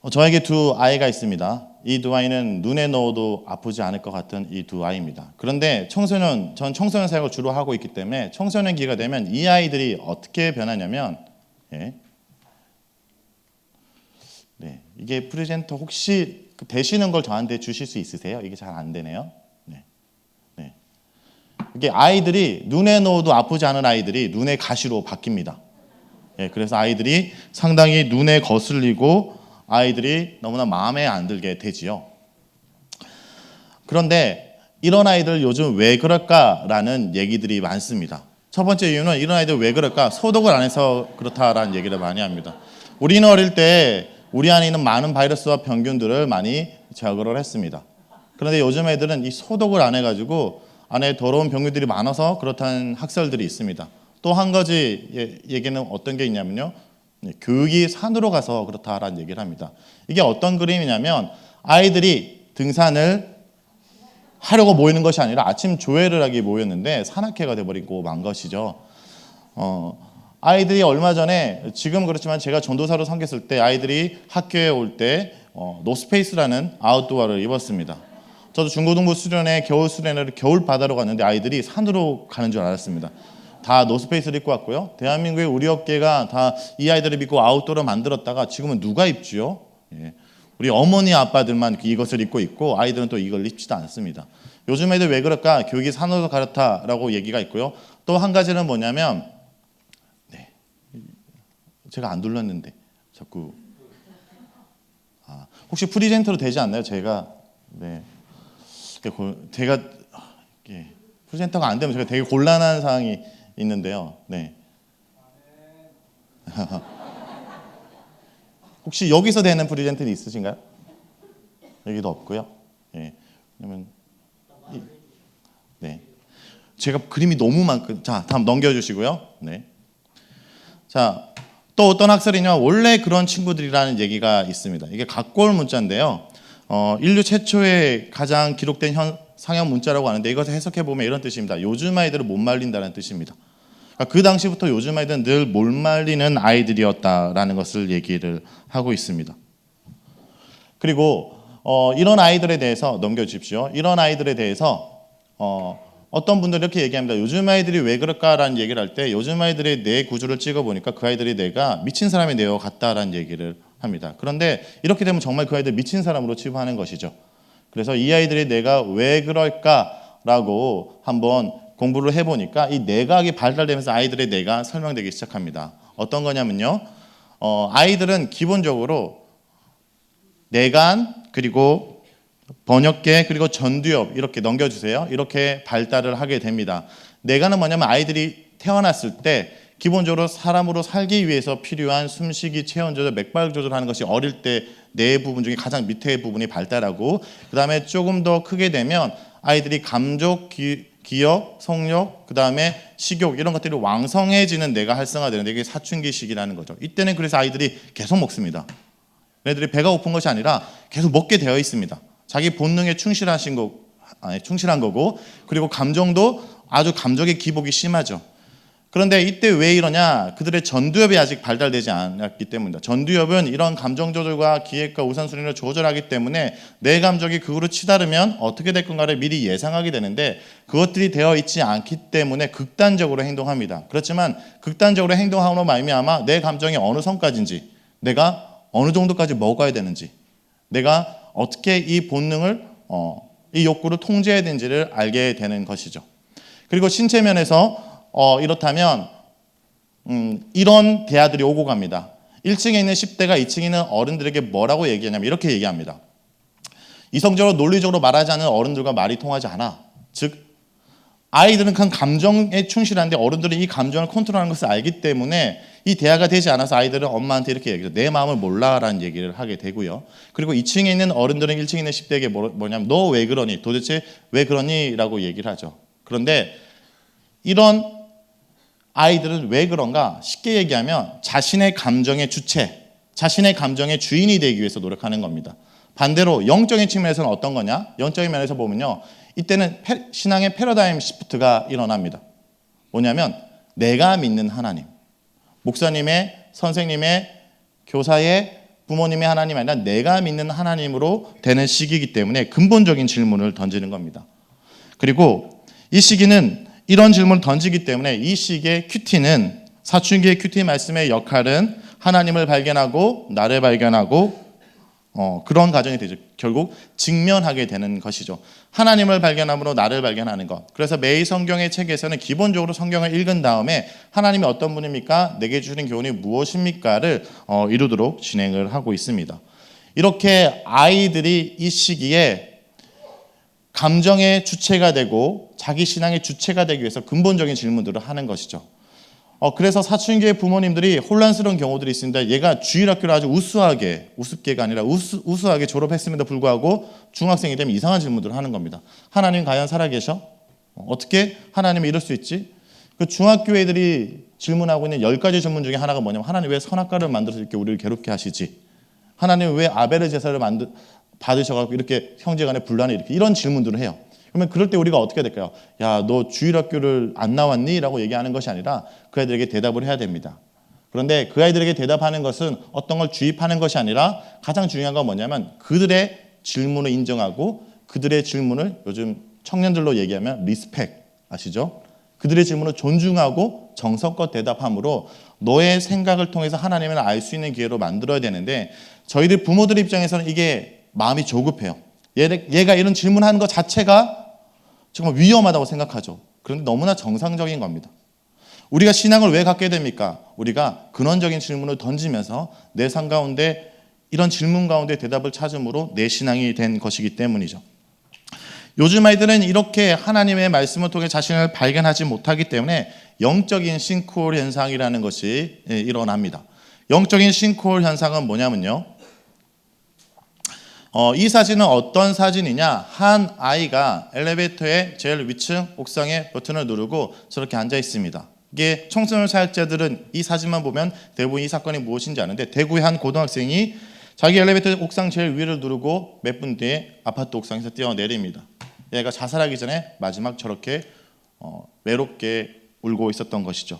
저에게 두 아이가 있습니다. 이 두 아이는 눈에 넣어도 아프지 않을 것 같은 이 두 아이입니다. 그런데 전 청소년 사역을 주로 하고 있기 때문에 청소년기가 되면 이 아이들이 어떻게 변하냐면, 예. 네, 이게 프레젠터 혹시 되시는 걸 저한테 주실 수 있으세요? 이게 잘 안 되네요. 네. 네. 이게 아이들이 눈에 넣어도 아프지 않은 아이들이 눈의 가시로 바뀝니다. 예, 그래서 아이들이 상당히 눈에 거슬리고 아이들이 너무나 마음에 안 들게 되지요. 그런데 이런 아이들 요즘 왜 그럴까라는 얘기들이 많습니다. 첫 번째 이유는 이런 아이들 왜 그럴까? 소독을 안 해서 그렇다라는 얘기를 많이 합니다. 우리는 어릴 때 우리 안에 있는 많은 바이러스와 병균들을 많이 제거를 했습니다. 그런데 요즘 애들은 이 소독을 안 해가지고 안에 더러운 병균들이 많아서 그렇다는 학설들이 있습니다. 또 한 가지 얘기는 어떤 게 있냐면요. 교육이 산으로 가서 그렇다라는 얘기를 합니다. 이게 어떤 그림이냐면 아이들이 등산을 하려고 모이는 것이 아니라 아침 조회를 하기 모였는데 산악회가 돼버리고 만 것이죠. 아이들이 얼마 전에 지금 그렇지만 제가 전도사로 섬겼을 때 아이들이 학교에 올 때 노스페이스라는 아웃도어를 입었습니다. 저도 중고등부 수련회 겨울 수련회를 겨울 바다로 갔는데 아이들이 산으로 가는 줄 알았습니다. 다 노스페이스를 입고 왔고요. 대한민국의 우리 업계가 다 이 아이들을 믿고 아웃도어를 만들었다가 지금은 누가 입지요? 예. 우리 어머니 아빠들만 이것을 입고 있고 아이들은 또 이걸 입지도 않습니다. 요즘 애들 왜 그럴까? 교육이 산으로 가르다라고 얘기가 있고요. 또 한 가지는 뭐냐면 제가 안 눌렀는데 자꾸 혹시 프리젠터로 되지 않나요? 제가 프리젠터가 안 되면 제가 되게 곤란한 상황이 있는데요. 네. 혹시 여기서 되는 프리젠터는 있으신가요? 여기도 없고요. 예. 그러면 네. 제가 그림이 너무 많고 자, 다음 넘겨주시고요. 네. 자, 또 어떤 학설이냐 원래 그런 친구들이라는 얘기가 있습니다. 이게 각골 문자인데요. 인류 최초의 가장 기록된 상형 문자라고 하는데 이것을 해석해 보면 이런 뜻입니다. 요즘 아이들을 못 말린다는 뜻입니다. 그 당시부터 요즘 아이들은 늘 못 말리는 아이들이었다라는 것을 얘기를 하고 있습니다. 그리고 이런 아이들에 대해서 넘겨주십시오. 이런 아이들에 대해서 어떤 분들이 이렇게 얘기합니다. 요즘 아이들이 왜 그럴까라는 얘기를 할 때 요즘 아이들의 뇌 구조를 찍어보니까 그 아이들이 뇌가 미친 사람의 뇌와 같다라는 얘기를 합니다. 그런데 이렇게 되면 정말 그 아이들 미친 사람으로 치부하는 것이죠. 그래서 이 아이들의 뇌가 왜 그럴까라고 한번 공부를 해보니까 이 뇌각이 발달되면서 아이들의 뇌가 설명되기 시작합니다. 어떤 거냐면요. 아이들은 기본적으로 뇌간 그리고 번역계 그리고 전두엽 이렇게 넘겨주세요. 이렇게 발달을 하게 됩니다. 뇌간은 뭐냐면 아이들이 태어났을 때 기본적으로 사람으로 살기 위해서 필요한 숨쉬기, 체온 조절, 맥박 조절하는 것이 어릴 때 뇌 부분 중에 가장 밑에 부분이 발달하고 그 다음에 조금 더 크게 되면 아이들이 감족, 기억, 성욕, 그 다음에 식욕 이런 것들이 왕성해지는 뇌가 활성화되는데 이게 사춘기 시기라는 거죠. 이때는 그래서 아이들이 계속 먹습니다. 얘들이 배가 고픈 것이 아니라 계속 먹게 되어 있습니다. 자기 본능에 충실한 거고 그리고 감정도 아주 감정의 기복이 심하죠. 그런데 이때 왜 이러냐? 그들의 전두엽이 아직 발달되지 않았기 때문입니다. 전두엽은 이런 감정 조절과 기획과 우선순위를 조절하기 때문에 내 감정이 그거로 치달으면 어떻게 될 건가를 미리 예상하게 되는데 그것들이 되어 있지 않기 때문에 극단적으로 행동합니다. 그렇지만 극단적으로 행동함으로 말미암아 내 감정이 어느 선까지인지 내가 어느 정도까지 먹어야 되는지 내가 어떻게 이 본능을 이 욕구를 통제해야 되는지를 알게 되는 것이죠. 그리고 신체 면에서 이렇다면 이런 대화들이 오고 갑니다. 1층에 있는 10대가 2층에 있는 어른들에게 뭐라고 얘기하냐면 이렇게 얘기합니다. 이성적으로 논리적으로 말하지 않는 어른들과 말이 통하지 않아. 즉 아이들은 그 감정에 충실한데 어른들은 이 감정을 컨트롤하는 것을 알기 때문에 이 대화가 되지 않아서 아이들은 엄마한테 이렇게 얘기해요. 내 마음을 몰라라는 얘기를 하게 되고요. 그리고 2층에 있는 어른들은 1층에 있는 10대에게 뭐냐면 너 왜 그러니? 도대체 왜 그러니? 라고 얘기를 하죠. 그런데 이런 아이들은 왜 그런가? 쉽게 얘기하면 자신의 감정의 주체, 자신의 감정의 주인이 되기 위해서 노력하는 겁니다. 반대로 영적인 측면에서는 어떤 거냐? 영적인 면에서 보면요. 이때는 신앙의 패러다임 시프트가 일어납니다. 뭐냐면 내가 믿는 하나님, 목사님의, 선생님의, 교사의, 부모님의 하나님이 아니라 내가 믿는 하나님으로 되는 시기이기 때문에 근본적인 질문을 던지는 겁니다. 그리고 이 시기는 이런 질문을 던지기 때문에 이 시기의 큐티는, 사춘기의 큐티 말씀의 역할은 하나님을 발견하고 나를 발견하고 그런 과정이 되죠. 결국 직면하게 되는 것이죠. 하나님을 발견함으로 나를 발견하는 것. 그래서 매일 성경의 책에서는 기본적으로 성경을 읽은 다음에 하나님이 어떤 분입니까? 내게 주시는 교훈이 무엇입니까?를 이루도록 진행을 하고 있습니다. 이렇게 아이들이 이 시기에 감정의 주체가 되고 자기 신앙의 주체가 되기 위해서 근본적인 질문들을 하는 것이죠. 그래서 사춘기의 부모님들이 혼란스러운 경우들이 있습니다. 얘가 주일학교를 아주 우습게가 아니라 우수하게 졸업했음에도 불구하고 중학생이 되면 이상한 질문들을 하는 겁니다. 하나님 과연 살아계셔? 어떻게 하나님이 이럴 수 있지? 그 중학교 애들이 질문하고 있는 10가지 질문 중에 하나가 뭐냐면, 하나님 왜 선악과를 만들어서 이렇게 우리를 괴롭게 하시지? 하나님 왜 아벨의 제사를 받으셔가지고 이렇게 형제간에 분란을 일으키지? 이런 질문들을 해요. 그러면 그럴 때 우리가 어떻게 될까요? 야, 너 주일학교를 안 나왔니? 라고 얘기하는 것이 아니라 그 아이들에게 대답을 해야 됩니다. 그런데 그 아이들에게 대답하는 것은 어떤 걸 주입하는 것이 아니라 가장 중요한 건 뭐냐면 그들의 질문을 인정하고 그들의 질문을 요즘 청년들로 얘기하면 리스펙 아시죠? 그들의 질문을 존중하고 정성껏 대답함으로 너의 생각을 통해서 하나님을 알 수 있는 기회로 만들어야 되는데, 저희들 부모들 입장에서는 이게 마음이 조급해요. 얘가 이런 질문하는 것 자체가 정말 위험하다고 생각하죠. 그런데 너무나 정상적인 겁니다. 우리가 신앙을 왜 갖게 됩니까? 우리가 근원적인 질문을 던지면서 내 삶 가운데 이런 질문 가운데 대답을 찾음으로 내 신앙이 된 것이기 때문이죠. 요즘 아이들은 이렇게 하나님의 말씀을 통해 자신을 발견하지 못하기 때문에 영적인 싱크홀 현상이라는 것이 일어납니다. 영적인 싱크홀 현상은 뭐냐면요, 이 사진은 어떤 사진이냐? 한 아이가 엘리베이터의 제일 위층 옥상에 버튼을 누르고 저렇게 앉아 있습니다. 이게 청소년 사역자들은 이 사진만 보면 대부분 이 사건이 무엇인지 아는데, 대구의 한 고등학생이 자기 엘리베이터 옥상 제일 위를 누르고 몇 분 뒤에 아파트 옥상에서 뛰어내립니다. 얘가 자살하기 전에 마지막 저렇게 외롭게 울고 있었던 것이죠.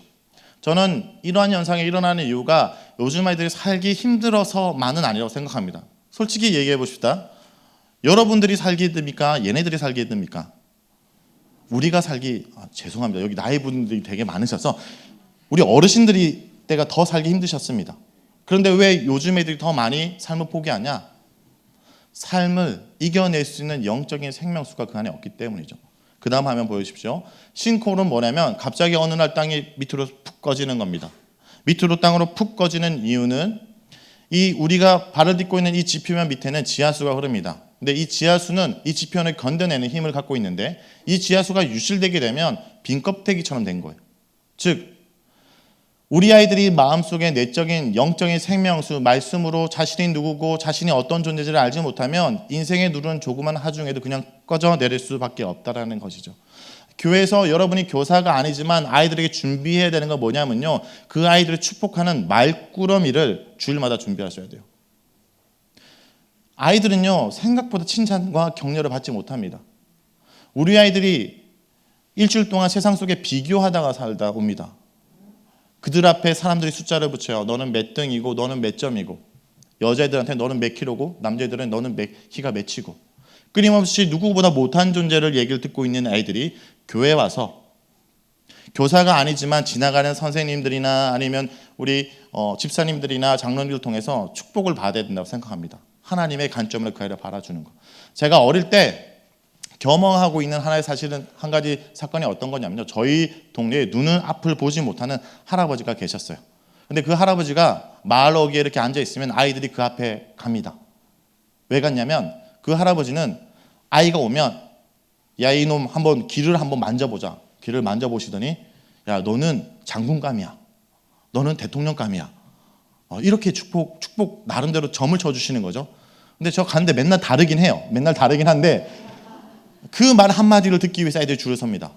저는 이러한 현상이 일어나는 이유가 요즘 아이들이 살기 힘들어서만은 아니라고 생각합니다. 솔직히 얘기해 봅시다. 여러분들이 살기 힘듭니까? 얘네들이 살기 힘듭니까? 우리가 살기, 죄송합니다. 여기 나이 분들이 되게 많으셔서 우리 어르신들이 때가 더 살기 힘드셨습니다. 그런데 왜 요즘 애들이 더 많이 삶을 포기하냐? 삶을 이겨낼 수 있는 영적인 생명수가 그 안에 없기 때문이죠. 그 다음 화면 보여주십시오. 싱크홀은 뭐냐면 갑자기 어느 날 땅이 밑으로 푹 꺼지는 겁니다. 밑으로 땅으로 푹 꺼지는 이유는 이 우리가 발을 딛고 있는 이 지표면 밑에는 지하수가 흐릅니다. 근데 이 지하수는 이 지표면을 건드내는 힘을 갖고 있는데, 이 지하수가 유실되게 되면 빈 껍데기처럼 된 거예요. 즉 우리 아이들이 마음속에 내적인 영적인 생명수, 말씀으로 자신이 누구고 자신이 어떤 존재인지를 알지 못하면 인생의 누른 조그만 하중에도 그냥 꺼져 내릴 수밖에 없다라는 것이죠. 교회에서 여러분이 교사가 아니지만 아이들에게 준비해야 되는 건 뭐냐면요, 그 아이들을 축복하는 말꾸러미를 주일마다 준비하셔야 돼요. 아이들은요 생각보다 칭찬과 격려를 받지 못합니다. 우리 아이들이 일주일 동안 세상 속에 비교하다가 살다 옵니다. 그들 앞에 사람들이 숫자를 붙여요. 너는 몇 등이고 너는 몇 점이고, 여자애들한테 너는 몇 킬로고 남자애들은 너는 키가 몇이고, 끊임없이 누구보다 못한 존재를 얘기를 듣고 있는 아이들이 교회에 와서 교사가 아니지만 지나가는 선생님들이나 아니면 우리 집사님들이나 장로님들 통해서 축복을 받아야 된다고 생각합니다. 하나님의 관점으로 그 아이를 바라주는 거. 제가 어릴 때 겸허하고 있는 하나의 사실은 한 가지 사건이 어떤 거냐면요, 저희 동네에 눈은 앞을 보지 못하는 할아버지가 계셨어요. 근데 그 할아버지가 마을어귀에 이렇게 앉아 있으면 아이들이 그 앞에 갑니다. 왜 갔냐면 그 할아버지는 아이가 오면 야 이놈 한번 귀를 한번 만져보자. 귀를 만져보시더니 야 너는 장군감이야. 너는 대통령감이야. 이렇게 축복 나름대로 점을 쳐주시는 거죠. 근데 저 갔는데 맨날 다르긴 해요. 맨날 다르긴 한데 그 말 한마디를 듣기 위해서 아이들이 줄을 섭니다.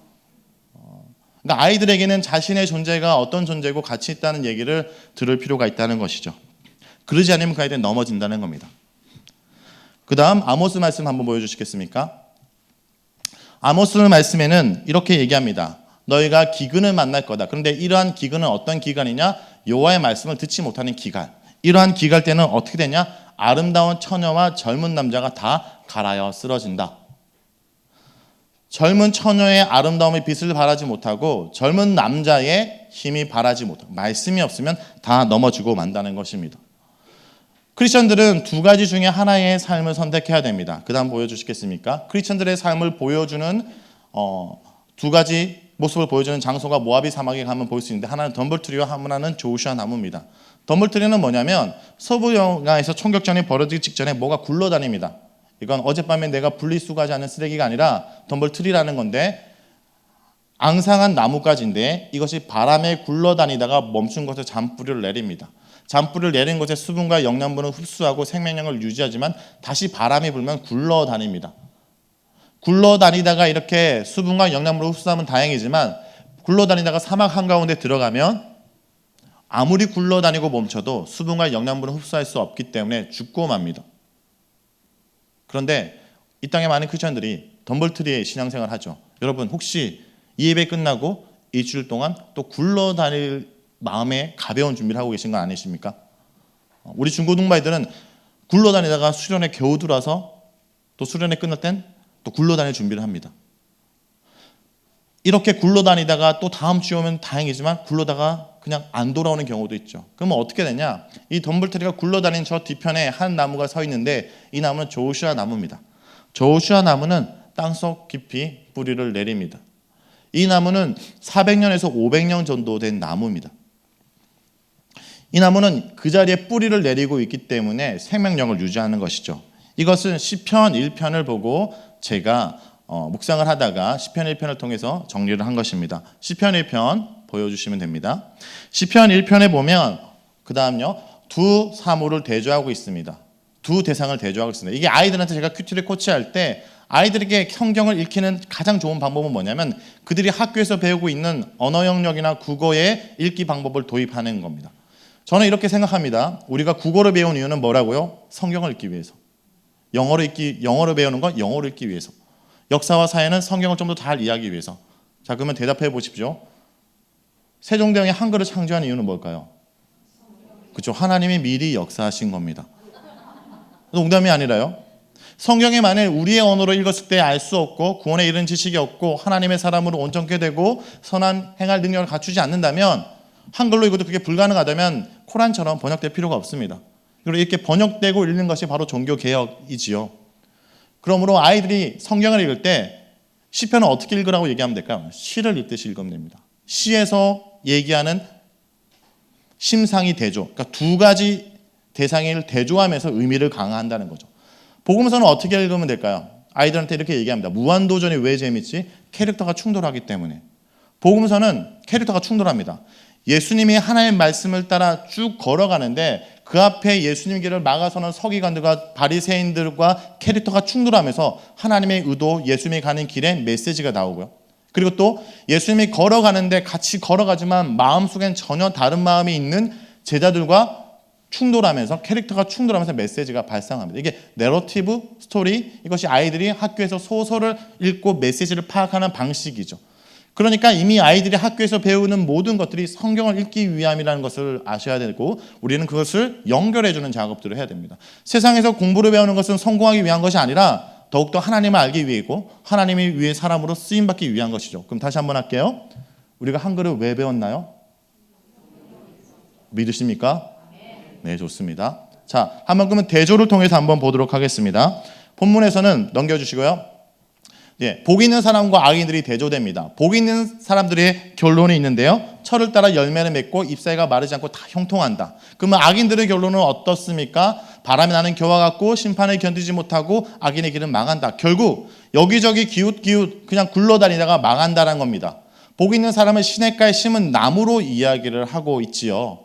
그러니까 아이들에게는 자신의 존재가 어떤 존재고 가치 있다는 얘기를 들을 필요가 있다는 것이죠. 그러지 않으면 그 아이들은 넘어진다는 겁니다. 그 다음 아모스 말씀 한번 보여주시겠습니까? 아모스 말씀에는 이렇게 얘기합니다. 너희가 기근을 만날 거다. 그런데 이러한 기근은 어떤 기간이냐? 여호와의 말씀을 듣지 못하는 기간. 이러한 기갈 때는 어떻게 되냐? 아름다운 처녀와 젊은 남자가 다 갈아여 쓰러진다. 젊은 처녀의 아름다움의 빛을 발하지 못하고 젊은 남자의 힘이 발하지 못하고 말씀이 없으면 다 넘어지고 만다는 것입니다. 크리스천들은 두 가지 중에 하나의 삶을 선택해야 됩니다. 그 다음 보여주시겠습니까? 크리스천들의 삶을 보여주는 두 가지 모습을 보여주는 장소가 모아비 사막에 가면 볼 수 있는데, 하나는 덤블트리와 하나는 조슈아 나무입니다. 덤블트리는 뭐냐면 서부 영하에서 총격전이 벌어지기 직전에 뭐가 굴러다닙니다. 이건 어젯밤에 내가 분리수거하지 않은 쓰레기가 아니라 덤블트리라는 건데, 앙상한 나뭇가지인데 이것이 바람에 굴러다니다가 멈춘 것에 잔뿌리를 내립니다. 잔뿌리를 내린 것에 수분과 영양분을 흡수하고 생명력을 유지하지만 다시 바람이 불면 굴러다닙니다. 굴러다니다가 이렇게 수분과 영양분을 흡수하면 다행이지만, 굴러다니다가 사막 한가운데 들어가면 아무리 굴러다니고 멈춰도 수분과 영양분을 흡수할 수 없기 때문에 죽고 맙니다. 그런데 이 땅에 많은 크리스천들이 덤블트리의 신앙생활을 하죠. 여러분, 혹시 이 예배 끝나고 일주일 동안 또 굴러다닐 마음에 가벼운 준비를 하고 계신 건 아니십니까? 우리 중고등부아이들은 굴러다니다가 수련회 겨우 들어와서 또 수련회 끝날 땐 또 굴러다닐 준비를 합니다. 이렇게 굴러다니다가 또 다음 주에 오면 다행이지만 굴러다가 그냥 안 돌아오는 경우도 있죠. 그러면 어떻게 되냐? 이 덤블트리가 굴러다니는 저 뒤편에 한 나무가 서 있는데, 이 나무는 조슈아 나무입니다. 조슈아 나무는 땅속 깊이 뿌리를 내립니다. 이 나무는 400년에서 500년 정도 된 나무입니다. 이 나무는 그 자리에 뿌리를 내리고 있기 때문에 생명력을 유지하는 것이죠. 이것은 시편 1편을 보고 제가 묵상을 하다가 시편 1편을 통해서 정리를 한 것입니다. 시편 1편 보여주시면 됩니다. 시편 1편에 보면 그 다음요, 두 사물을 대조하고 있습니다. 두 대상을 대조하고 있습니다. 이게 아이들한테 제가 큐티를 코치할 때 아이들에게 성경을 읽히는 가장 좋은 방법은 뭐냐면, 그들이 학교에서 배우고 있는 언어 영역이나 국어의 읽기 방법을 도입하는 겁니다. 저는 이렇게 생각합니다. 우리가 국어를 배운 이유는 뭐라고요? 성경을 읽기 위해서. 영어를 배우는 건 영어를 읽기 위해서. 역사와 사회는 성경을 좀 더 잘 이해하기 위해서. 자, 그러면 대답해 보십시오. 세종대왕이 한글을 창조한 이유는 뭘까요? 그렇죠. 하나님이 미리 역사하신 겁니다. 농담이 아니라요. 성경에 만일 우리의 언어로 읽었을 때 알 수 없고 구원에 이르는 지식이 없고 하나님의 사람으로 온전케 되고 선한 행할 능력을 갖추지 않는다면, 한글로 읽어도 그게 불가능하다면 코란처럼 번역될 필요가 없습니다. 그리고 이렇게 번역되고 읽는 것이 바로 종교개혁이지요. 그러므로 아이들이 성경을 읽을 때 시편을 어떻게 읽으라고 얘기하면 될까요? 시를 읽듯이 읽으면 됩니다. 시에서 얘기하는 심상이 대조, 그러니까 두 가지 대상을 대조하면서 의미를 강화한다는 거죠. 복음서는 어떻게 읽으면 될까요? 아이들한테 이렇게 얘기합니다. 무한도전이 왜 재밌지? 캐릭터가 충돌하기 때문에. 복음서는 캐릭터가 충돌합니다. 예수님이 하나님의 말씀을 따라 쭉 걸어가는데 그 앞에 예수님 길을 막아서는 서기관들과 바리새인들과 캐릭터가 충돌하면서 하나님의 의도, 예수님이 가는 길에 메시지가 나오고요. 그리고 또 예수님이 걸어가는데 같이 걸어가지만 마음속엔 전혀 다른 마음이 있는 제자들과 충돌하면서, 캐릭터가 충돌하면서 메시지가 발생합니다. 이게 내러티브 스토리, 이것이 아이들이 학교에서 소설을 읽고 메시지를 파악하는 방식이죠. 그러니까 이미 아이들이 학교에서 배우는 모든 것들이 성경을 읽기 위함이라는 것을 아셔야 되고, 우리는 그것을 연결해주는 작업들을 해야 됩니다. 세상에서 공부를 배우는 것은 성공하기 위한 것이 아니라 더욱더 하나님을 알기 위해고 하나님이 위해 사람으로 쓰임받기 위한 것이죠. 그럼 다시 한번 할게요. 우리가 한글을 왜 배웠나요? 믿으십니까? 네, 좋습니다. 자, 한번 그러면 대조를 통해서 한번 보도록 하겠습니다. 본문에서는 넘겨주시고요. 예, 복 있는 사람과 악인들이 대조됩니다. 복 있는 사람들의 결론이 있는데요. 철을 따라 열매를 맺고 잎사귀가 마르지 않고 다 형통한다. 그러면 악인들의 결론은 어떻습니까? 바람이 나는 겨와 같고 심판을 견디지 못하고 악인의 길은 망한다. 결국 여기저기 기웃기웃 그냥 굴러다니다가 망한다는 겁니다. 복 있는 사람은 시냇가에 심은 나무로 이야기를 하고 있지요.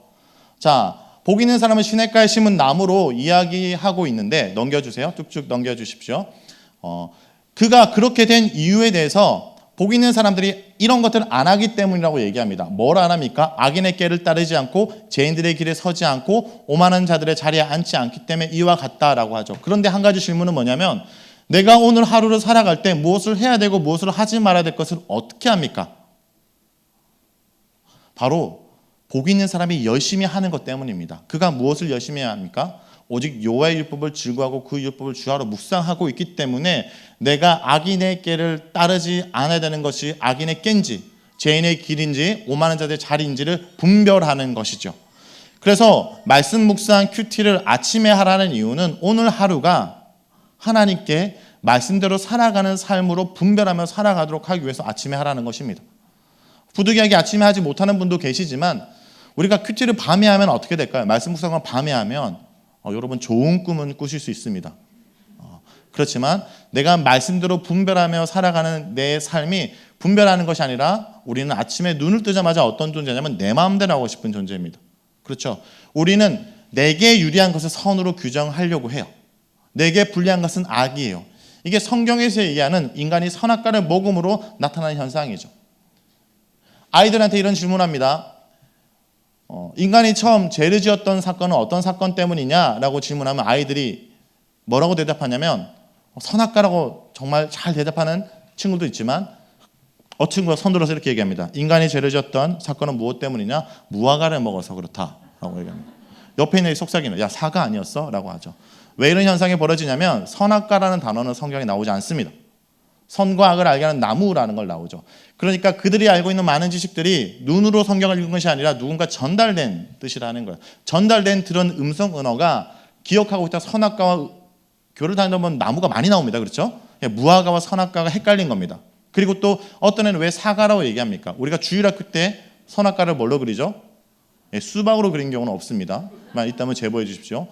자, 복 있는 사람은 시냇가에 심은 나무로 이야기하고 있는데, 넘겨주세요. 쭉쭉 넘겨주십시오. 그가 그렇게 된 이유에 대해서 복 있는 사람들이 이런 것들을 안 하기 때문이라고 얘기합니다. 뭘 안 합니까? 악인의 꾀를 따르지 않고 죄인들의 길에 서지 않고 오만한 자들의 자리에 앉지 않기 때문에 이와 같다라고 하죠. 그런데 한 가지 질문은 뭐냐면, 내가 오늘 하루를 살아갈 때 무엇을 해야 되고 무엇을 하지 말아야 될 것을 어떻게 합니까? 바로 복 있는 사람이 열심히 하는 것 때문입니다. 그가 무엇을 열심히 해야 합니까? 오직 여호와의 율법을 즐거워하고 그 율법을 주하로 묵상하고 있기 때문에 내가 악인의 길을 따르지 않아야 되는 것이 악인의 꾀인지 죄인의 길인지 오만한 자들의 자리인지를 분별하는 것이죠. 그래서 말씀 묵상 큐티를 아침에 하라는 이유는 오늘 하루가 하나님께 말씀대로 살아가는 삶으로 분별하며 살아가도록 하기 위해서 아침에 하라는 것입니다. 부득이하게 아침에 하지 못하는 분도 계시지만 우리가 큐티를 밤에 하면 어떻게 될까요? 말씀 묵상을 밤에 하면 여러분 좋은 꿈은 꾸실 수 있습니다. 그렇지만 내가 말씀대로 분별하며 살아가는 내 삶이 분별하는 것이 아니라 우리는 아침에 눈을 뜨자마자 어떤 존재냐면 내 마음대로 하고 싶은 존재입니다. 그렇죠? 우리는 내게 유리한 것을 선으로 규정하려고 해요. 내게 불리한 것은 악이에요. 이게 성경에서 얘기하는 인간이 선악과를 모금으로 나타나는 현상이죠. 아이들한테 이런 질문합니다. 인간이 처음 죄를 지었던 사건은 어떤 사건 때문이냐라고 질문하면 아이들이 뭐라고 대답하냐면 선악과라고 정말 잘 대답하는 친구도 있지만 친구가 손들어서 이렇게 얘기합니다. 인간이 죄를 지었던 사건은 무엇 때문이냐? 무화과를 먹어서 그렇다라고 얘기합니다. 옆에 있는 속삭이는 야 사과 아니었어? 라고 하죠. 왜 이런 현상이 벌어지냐면 선악과라는 단어는 성경에 나오지 않습니다. 선과 악을 알게 하는 나무라는 걸 나오죠. 그러니까 그들이 알고 있는 많은 지식들이 눈으로 성경을 읽은 것이 아니라 누군가 전달된 뜻이라는 거예요. 전달된 들은 음성 언어가 기억하고 있다 선악과와 교를 다니다 보면 나무가 많이 나옵니다. 그렇죠? 무화과와 선악과가 헷갈린 겁니다. 그리고 또 어떤 애는 왜 사과라고 얘기합니까? 우리가 주일학교 때 선악과를 뭘로 그리죠? 수박으로 그린 경우는 없습니다. 있다면 제보해 주십시오.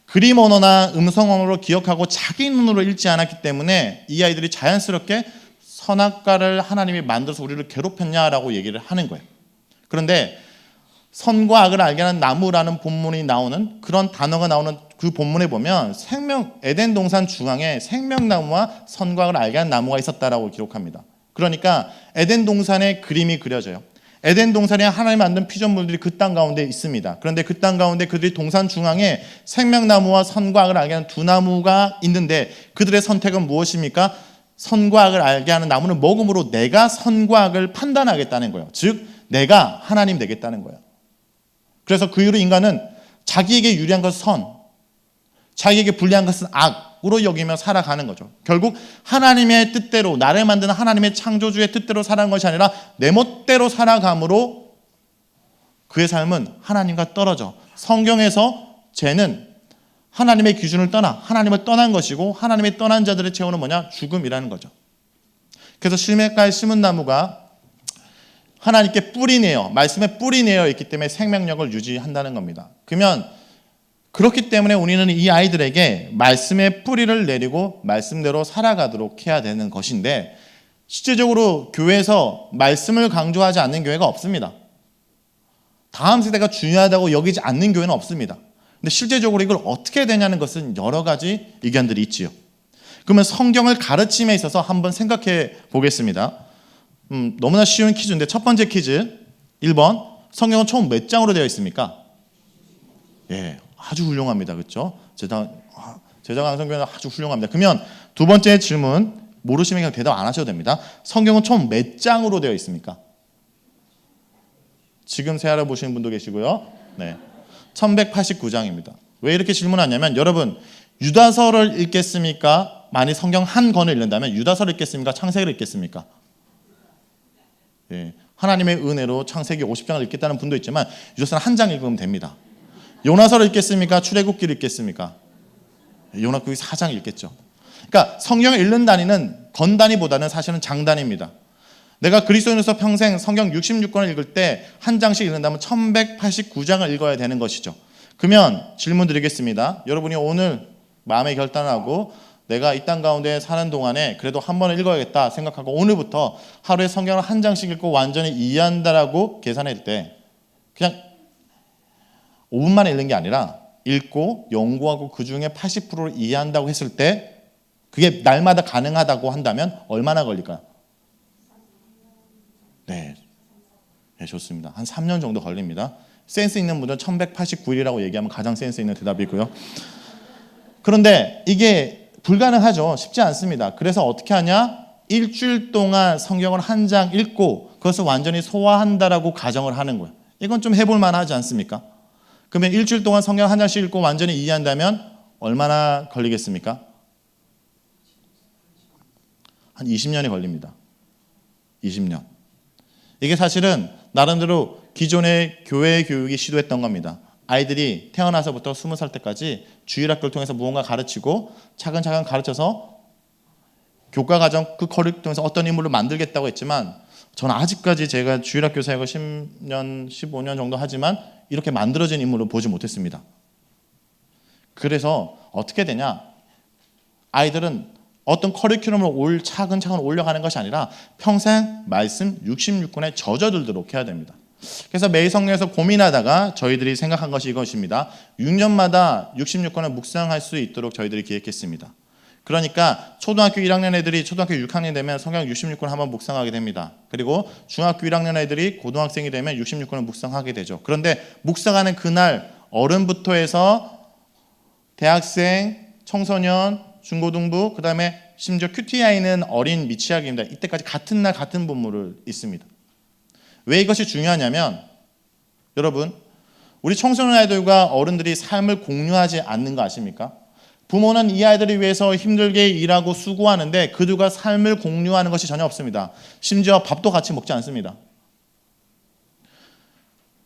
그림 언어나 음성 언어로 기억하고 자기 눈으로 읽지 않았기 때문에 이 아이들이 자연스럽게 선악과를 하나님이 만들어서 우리를 괴롭혔냐라고 얘기를 하는 거예요. 그런데 선과 악을 알게 하는 나무라는 본문이 나오는 그런 단어가 나오는 그 본문에 보면 에덴 동산 중앙에 생명나무와 선과 악을 알게 하는 나무가 있었다라고 기록합니다. 그러니까 에덴 동산의 그림이 그려져요. 에덴 동산에 하나님 만든 피조물들이 그 땅 가운데 있습니다. 그런데 그 땅 가운데 그들이 동산 중앙에 생명나무와 선과 악을 알게 하는 두 나무가 있는데 그들의 선택은 무엇입니까? 선과 악을 알게 하는 나무는 먹음으로 내가 선과 악을 판단하겠다는 거예요. 즉 내가 하나님 되겠다는 거예요. 그래서 그 이후로 인간은 자기에게 유리한 것은 선, 자기에게 불리한 것은 악으로 여기며 살아가는 거죠. 결국 하나님의 뜻대로 나를 만드는 하나님의 창조주의 뜻대로 살아가는 것이 아니라 내 멋대로 살아감으로 그의 삶은 하나님과 떨어져. 성경에서 죄는 하나님의 기준을 떠나 하나님을 떠난 것이고 하나님의 떠난 자들의 최후는 뭐냐? 죽음이라는 거죠. 그래서 실맥가에 심은 나무가 하나님께 뿌리 내어 말씀에 뿌리 내어 있기 때문에 생명력을 유지한다는 겁니다. 그러면 그렇기 때문에 우리는 이 아이들에게 말씀의 뿌리를 내리고 말씀대로 살아가도록 해야 되는 것인데 실제적으로 교회에서 말씀을 강조하지 않는 교회가 없습니다. 다음 세대가 중요하다고 여기지 않는 교회는 없습니다. 근데 실제적으로 이걸 어떻게 해야 되냐는 것은 여러 가지 의견들이 있지요. 그러면 성경을 가르침에 있어서 한번 생각해 보겠습니다. 너무나 쉬운 퀴즈인데 첫 번째 퀴즈 1번 성경은 총 몇 장으로 되어 있습니까? 예, 아주 훌륭합니다. 그렇죠? 제자강성교회는 아주 훌륭합니다. 그러면 두 번째 질문 모르시면 그냥 대답 안 하셔도 됩니다. 성경은 총 몇 장으로 되어 있습니까? 지금 세알아 보시는 분도 계시고요. 네, 1189장입니다. 왜 이렇게 질문하냐면 여러분 유다서를 읽겠습니까? 만약 성경 한 권을 읽는다면 유다서를 읽겠습니까? 창세기를 읽겠습니까? 예, 하나님의 은혜로 창세기 50장을 읽겠다는 분도 있지만 유다서는 한 장 읽으면 됩니다. 요나서를 읽겠습니까? 출애굽기를 읽겠습니까? 요나서기 4장 읽겠죠. 그러니까 성경을 읽는 단위는 건 단위보다는 사실은 장 단위입니다. 내가 그리스도인으로서 평생 성경 66권을 읽을 때 한 장씩 읽는다면 1189장을 읽어야 되는 것이죠. 그러면 질문 드리겠습니다. 여러분이 오늘 마음의 결단을 하고 내가 이 땅 가운데 사는 동안에 그래도 한 번은 읽어야겠다 생각하고 오늘부터 하루에 성경을 한 장씩 읽고 완전히 이해한다라고 계산할 때 그냥 5분 만에 읽는 게 아니라 읽고 연구하고 그중에 80%를 이해한다고 했을 때 그게 날마다 가능하다고 한다면 얼마나 걸릴까요? 네, 좋습니다. 한 3년 정도 걸립니다. 센스 있는 분들은 1189일이라고 얘기하면 가장 센스 있는 대답이고요. 그런데 이게 불가능하죠. 쉽지 않습니다. 그래서 어떻게 하냐? 일주일 동안 성경을 한 장 읽고 그것을 완전히 소화한다라고 가정을 하는 거예요. 이건 좀 해볼 만하지 않습니까? 그러면 일주일 동안 성경 한 장씩 읽고 완전히 이해한다면 얼마나 걸리겠습니까? 한 20년이 걸립니다. 20년. 이게 사실은 나름대로 기존의 교회 교육이 시도했던 겁니다. 아이들이 태어나서부터 20살 때까지 주일학교를 통해서 무언가 가르치고 차근차근 가르쳐서 교과과정 그 커리큘럼을 통해서 어떤 인물을 만들겠다고 했지만 저는 아직까지 제가 주일학교 사역을 10년, 15년 정도 하지만 이렇게 만들어진 인물을 보지 못했습니다. 그래서 어떻게 되냐? 아이들은 어떤 커리큘럼을 차근차근 올려가는 것이 아니라 평생 말씀 66권에 젖어들도록 해야 됩니다. 그래서 매일 성경에서 고민하다가 저희들이 생각한 것이 이것입니다. 6년마다 66권을 묵상할 수 있도록 저희들이 기획했습니다. 그러니까 초등학교 1학년 애들이 초등학교 6학년 되면 성경 66권 한번 묵상하게 됩니다. 그리고 중학교 1학년 애들이 고등학생이 되면 66권을 묵상하게 되죠. 그런데 묵상하는 그날 어른부터 해서 대학생, 청소년, 중고등부, 그 다음에 심지어 QTI는 어린 미취학입니다. 이때까지 같은 날 같은 본문을 읽습니다. 왜 이것이 중요하냐면 여러분 우리 청소년 아이들과 어른들이 삶을 공유하지 않는 거 아십니까? 부모는 이 아이들을 위해서 힘들게 일하고 수고하는데 그들과 삶을 공유하는 것이 전혀 없습니다. 심지어 밥도 같이 먹지 않습니다.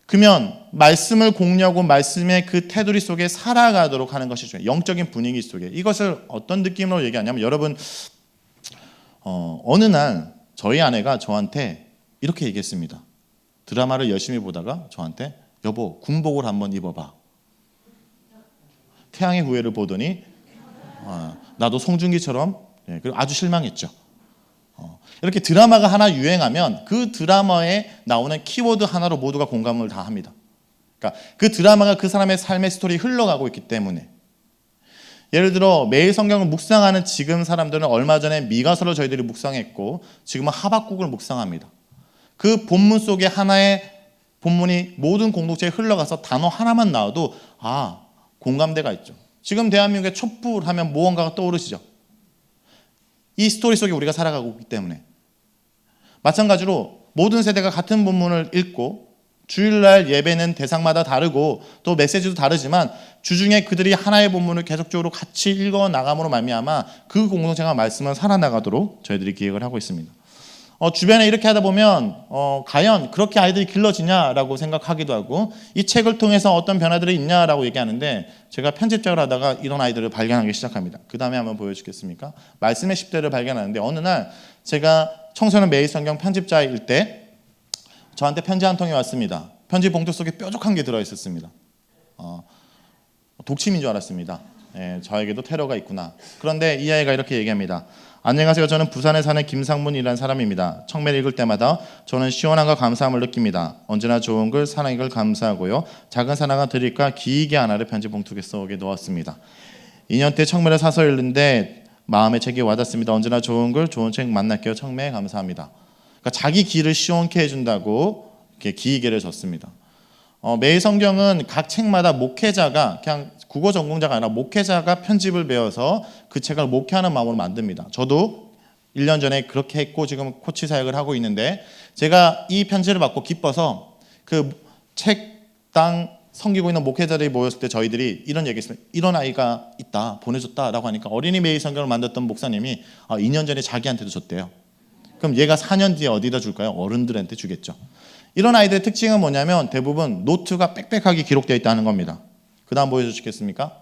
그러면 말씀을 공유하고 말씀의 그 테두리 속에 살아가도록 하는 것이 중요해요. 영적인 분위기 속에. 이것을 어떤 느낌으로 얘기하냐면 여러분 어느 날 저희 아내가 저한테 이렇게 얘기했습니다. 드라마를 열심히 보다가 저한테 여보 군복을 한번 입어봐. 태양의 후예를 보더니 나도 송중기처럼 그리고 아주 실망했죠. 이렇게 드라마가 하나 유행하면 그 드라마에 나오는 키워드 하나로 모두가 공감을 다 합니다. 그러니까 그 드라마가 그 사람의 삶의 스토리에 흘러가고 있기 때문에 예를 들어 매일 성경을 묵상하는 지금 사람들은 얼마 전에 미가서를 저희들이 묵상했고 지금은 하박국을 묵상합니다. 그 본문 속에 하나의 본문이 모든 공동체에 흘러가서 단어 하나만 나와도 공감대가 있죠. 지금 대한민국의 촛불 하면 무언가가 떠오르시죠. 이 스토리 속에 우리가 살아가고 있기 때문에 마찬가지로 모든 세대가 같은 본문을 읽고 주일날 예배는 대상마다 다르고 또 메시지도 다르지만 주중에 그들이 하나의 본문을 계속적으로 같이 읽어 나감으로 말미암아 그 공동체가 말씀을 살아나가도록 저희들이 기획을 하고 있습니다. 주변에 이렇게 하다 보면 과연 그렇게 아이들이 길러지냐라고 생각하기도 하고 이 책을 통해서 어떤 변화들이 있냐라고 얘기하는데 제가 편집작을 하다가 이런 아이들을 발견하기 시작합니다. 그 다음에 한번 보여주겠습니까? 말씀의 10대를 발견하는데 어느 날 제가 청소년 매일 성경 편집자일 때 저한테 편지 한 통이 왔습니다. 편지 봉투 속에 뾰족한 게 들어있었습니다. 독침인 줄 알았습니다. 저에게도 테러가 있구나. 그런데 이 아이가 이렇게 얘기합니다. 안녕하세요. 저는 부산에 사는 김상문이라는 사람입니다. 청매를 읽을 때마다 저는 시원함과 감사함을 느낍니다. 언제나 좋은 글, 사랑의 글 감사하고요. 작은 사랑을 드릴까 기이게 하나를 편지 봉투 속에 넣었습니다. 2년 때 청매를 사서 읽는데 마음의 책이 와닿습니다. 언제나 좋은 글, 좋은 책 만날게요. 청매 감사합니다. 그러니까 자기 길을 시원케 해준다고 이렇게 기이게를 줬습니다. 매일 성경은 각 책마다 목회자가 그냥 국어 전공자가 아니라 목회자가 편집을 배워서 그 책을 목회하는 마음으로 만듭니다. 저도 1년 전에 그렇게 했고 지금 코치 사역을 하고 있는데 제가 이 편지를 받고 기뻐서 그 책당 섬기고 있는 목회자들이 모였을 때 저희들이 이런 얘기했습니다. 이런 아이가 있다 보내줬다라고 하니까 어린이 매일 성경을 만들었던 목사님이 2년 전에 자기한테도 줬대요. 그럼 얘가 4년 뒤에 어디다 줄까요? 어른들한테 주겠죠. 이런 아이들의 특징은 뭐냐면 대부분 노트가 빽빽하게 기록되어 있다는 겁니다. 그 다음 보여주시겠습니까?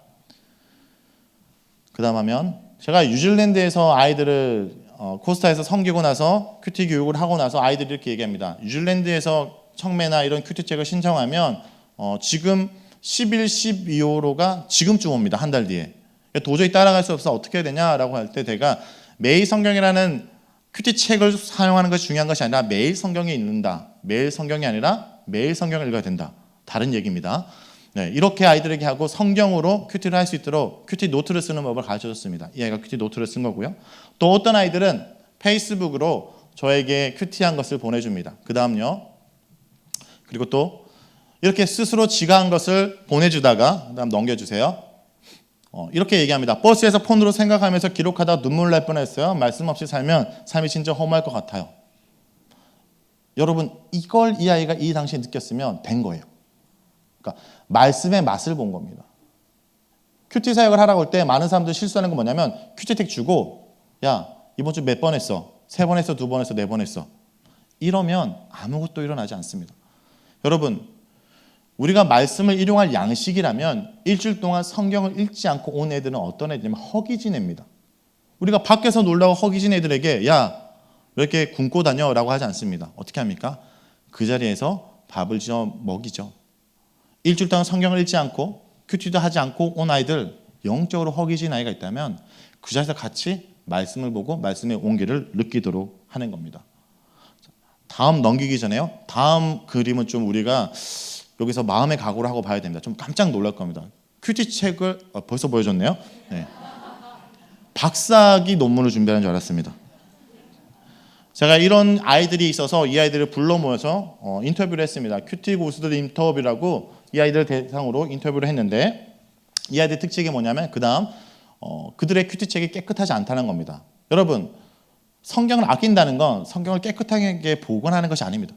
그 다음 하면 제가 뉴질랜드에서 아이들을 코스타에서 섬기고 나서 큐티 교육을 하고 나서 아이들이 이렇게 얘기합니다. 뉴질랜드에서 청매나 이런 큐티책을 신청하면 지금 11, 12호로가 지금쯤 옵니다. 한 달 뒤에. 도저히 따라갈 수 없어 어떻게 해야 되냐라고 할 때 제가 매일 성경이라는 큐티책을 사용하는 것이 중요한 것이 아니라 매일 성경에 읽는다. 매일 성경이 아니라 매일 성경을 읽어야 된다. 다른 얘기입니다. 이렇게 아이들에게 하고 성경으로 큐티를 할 수 있도록 큐티 노트를 쓰는 법을 가르쳐줬습니다. 이 아이가 큐티 노트를 쓴 거고요. 또 어떤 아이들은 페이스북으로 저에게 큐티한 것을 보내줍니다. 그 다음요. 그리고 또 이렇게 스스로 지가 한 것을 보내주다가 그 다음 넘겨주세요. 이렇게 얘기합니다. 버스에서 폰으로 생각하면서 기록하다 눈물 날 뻔했어요. 말씀 없이 살면 삶이 진짜 허무할 것 같아요. 여러분 이걸 이 아이가 이 당시에 느꼈으면 된 거예요. 그러니까 말씀의 맛을 본 겁니다. 큐티 사역을 하라고 할 때 많은 사람들이 실수하는 건 뭐냐면 큐티텍 주고 야 이번 주 몇 번 했어? 3번 했어? 2번 했어? 4번 했어? 이러면 아무것도 일어나지 않습니다. 여러분 우리가 말씀을 일용할 양식이라면 일주일 동안 성경을 읽지 않고 온 애들은 어떤 애들이냐면 허기진 애입니다. 우리가 밖에서 놀라고 허기진 애들에게 야 왜 이렇게 굶고 다녀? 라고 하지 않습니다. 어떻게 합니까? 그 자리에서 밥을 지어 먹이죠. 일주일 동안 성경을 읽지 않고 큐티도 하지 않고 온 아이들, 영적으로 허기진 아이가 있다면 그 자리에서 같이 말씀을 보고 말씀의 온기를 느끼도록 하는 겁니다. 다음 넘기기 전에요. 다음 그림은 좀 우리가 여기서 마음의 각오를 하고 봐야 됩니다. 좀 깜짝 놀랄 겁니다. 큐티 책을 벌써 보여줬네요. 네. 박사학위 논문을 준비하는 줄 알았습니다. 제가 이런 아이들이 있어서 이 아이들을 불러 모여서 인터뷰를 했습니다. 큐티 고수들 인터뷰라고 이 아이들 대상으로 인터뷰를 했는데 이 아이들 특징이 뭐냐면 그 다음 그들의 큐티 책이 깨끗하지 않다는 겁니다. 여러분 성경을 아낀다는 건 성경을 깨끗하게 복원하는 것이 아닙니다.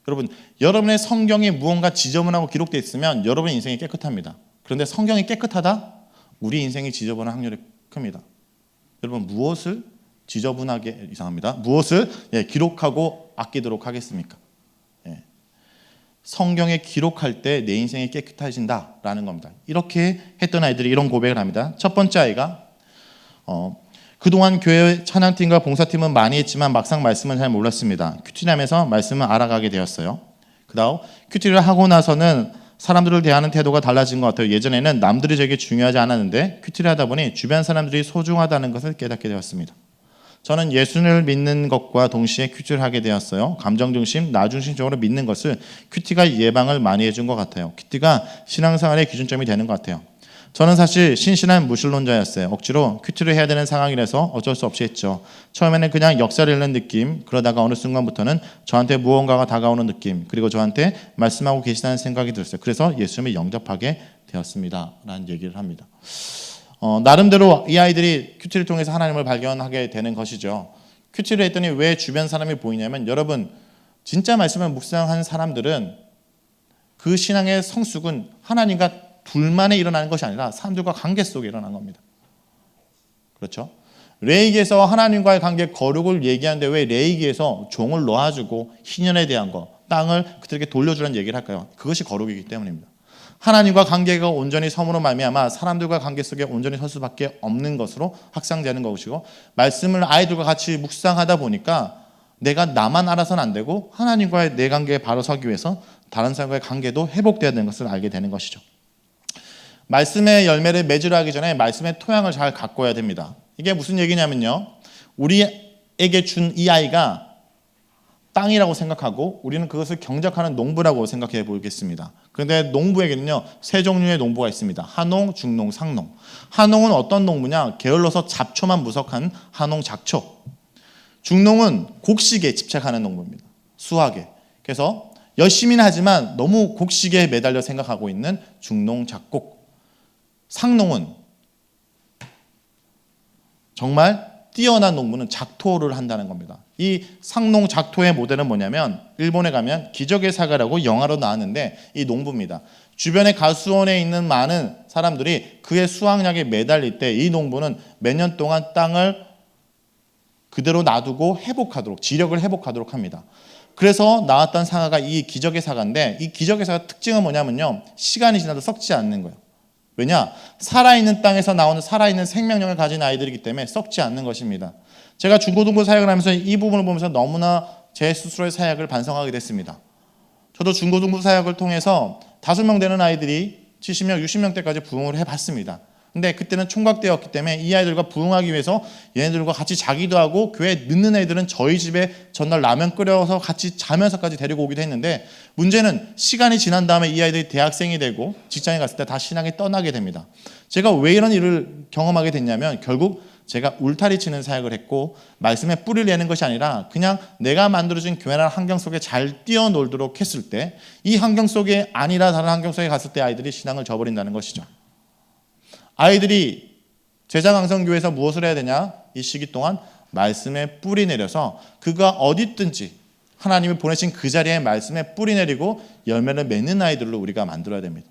여러분 여러분의 성경에 무언가 지저분하고 기록되어 있으면 여러분의 인생이 깨끗합니다. 그런데 성경이 깨끗하다? 우리 인생이 지저분한 확률이 큽니다. 여러분 무엇을 지저분하게 이상합니다. 무엇을 기록하고 아끼도록 하겠습니까? 성경에 기록할 때 내 인생이 깨끗해진다라는 겁니다. 이렇게 했던 아이들이 이런 고백을 합니다. 첫 번째 아이가 그동안 교회 찬양팀과 봉사팀은 많이 했지만 막상 말씀은 잘 몰랐습니다. 큐티를 하면서 말씀을 알아가게 되었어요. 그 다음 큐티를 하고 나서는 사람들을 대하는 태도가 달라진 것 같아요. 예전에는 남들이 되게 중요하지 않았는데 큐티를 하다 보니 주변 사람들이 소중하다는 것을 깨닫게 되었습니다. 저는 예수를 믿는 것과 동시에 큐티를 하게 되었어요. 감정 중심, 나 중심적으로 믿는 것을 큐티가 예방을 많이 해준 것 같아요. 큐티가 신앙생활의 기준점이 되는 것 같아요. 저는 사실 신신한 무신론자였어요. 억지로 큐티를 해야 되는 상황이라서 어쩔 수 없이 했죠. 처음에는 그냥 역사를 읽는 느낌, 그러다가 어느 순간부터는 저한테 무언가가 다가오는 느낌, 그리고 저한테 말씀하고 계시다는 생각이 들었어요. 그래서 예수님을 영접하게 되었습니다. 라는 얘기를 합니다. 나름대로 이 아이들이 큐티를 통해서 하나님을 발견하게 되는 것이죠. 큐티를 했더니 왜 주변 사람이 보이냐면 여러분 진짜 말씀을 묵상한 사람들은 그 신앙의 성숙은 하나님과 둘만에 일어나는 것이 아니라 사람들과 관계 속에 일어난 겁니다. 그렇죠? 레위기에서 하나님과의 관계 거룩을 얘기하는데 왜 레위기에서 종을 놓아주고 희년에 대한 거, 땅을 그들에게 돌려주라는 얘기를 할까요? 그것이 거룩이기 때문입니다. 하나님과 관계가 온전히 섬으로 말미암아 사람들과 관계 속에 온전히 설 수밖에 없는 것으로 확장되는 것이고 말씀을 아이들과 같이 묵상하다 보니까 내가 나만 알아서는 안 되고 하나님과의 내 관계에 바로 서기 위해서 다른 사람과의 관계도 회복되어야 되는 것을 알게 되는 것이죠. 말씀의 열매를 맺으려 하기 전에 말씀의 토양을 잘 가꿔야 됩니다. 이게 무슨 얘기냐면요. 우리에게 준 이 아이가 땅이라고 생각하고 우리는 그것을 경작하는 농부라고 생각해 보겠습니다. 그런데 농부에게는요 3종류의 농부가 있습니다. 하농, 중농, 상농. 하농은 어떤 농부냐? 게을러서 잡초만 무석한 하농 작초. 중농은 곡식에 집착하는 농부입니다. 수학에. 그래서 열심히는 하지만 너무 곡식에 매달려 생각하고 있는 중농 작곡. 상농은 정말 뛰어난 농부는 작토를 한다는 겁니다. 이 상농 작토의 모델은 뭐냐면 일본에 가면 기적의 사과라고 영화로 나왔는데 이 농부입니다. 주변에 가수원에 있는 많은 사람들이 그의 수확량에 매달릴 때 이 농부는 몇 년 동안 땅을 그대로 놔두고 회복하도록 지력을 회복하도록 합니다. 그래서 나왔던 사과가 이 기적의 사과인데 이 기적의 사과 특징은 뭐냐면요. 시간이 지나도 썩지 않는 거예요. 왜냐? 살아있는 땅에서 나오는 살아있는 생명력을 가진 아이들이기 때문에 썩지 않는 것입니다. 제가 중고등부 사역을 하면서 이 부분을 보면서 너무나 제 스스로의 사역을 반성하게 됐습니다. 저도 중고등부 사역을 통해서 5명 되는 아이들이 70명, 60명대까지 부흥을 해봤습니다. 근데 그때는 총각대였기 때문에 이 아이들과 부흥하기 위해서 얘네들과 같이 자기도 하고 교회에 늦는 애들은 저희 집에 전날 라면 끓여서 같이 자면서까지 데리고 오기도 했는데 문제는 시간이 지난 다음에 이 아이들이 대학생이 되고 직장에 갔을 때 다 신앙에 떠나게 됩니다. 제가 왜 이런 일을 경험하게 됐냐면 결국 제가 울타리 치는 사역을 했고 말씀에 뿌리를 내는 것이 아니라 그냥 내가 만들어진 교회라는 환경 속에 잘 뛰어놀도록 했을 때 이 환경 속에 아니라 다른 환경 속에 갔을 때 아이들이 신앙을 저버린다는 것이죠. 아이들이 제자강성교회에서 무엇을 해야 되냐? 이 시기 동안 말씀에 뿌리 내려서 그가 어디 있든지 하나님이 보내신 그 자리에 말씀에 뿌리 내리고 열매를 맺는 아이들로 우리가 만들어야 됩니다.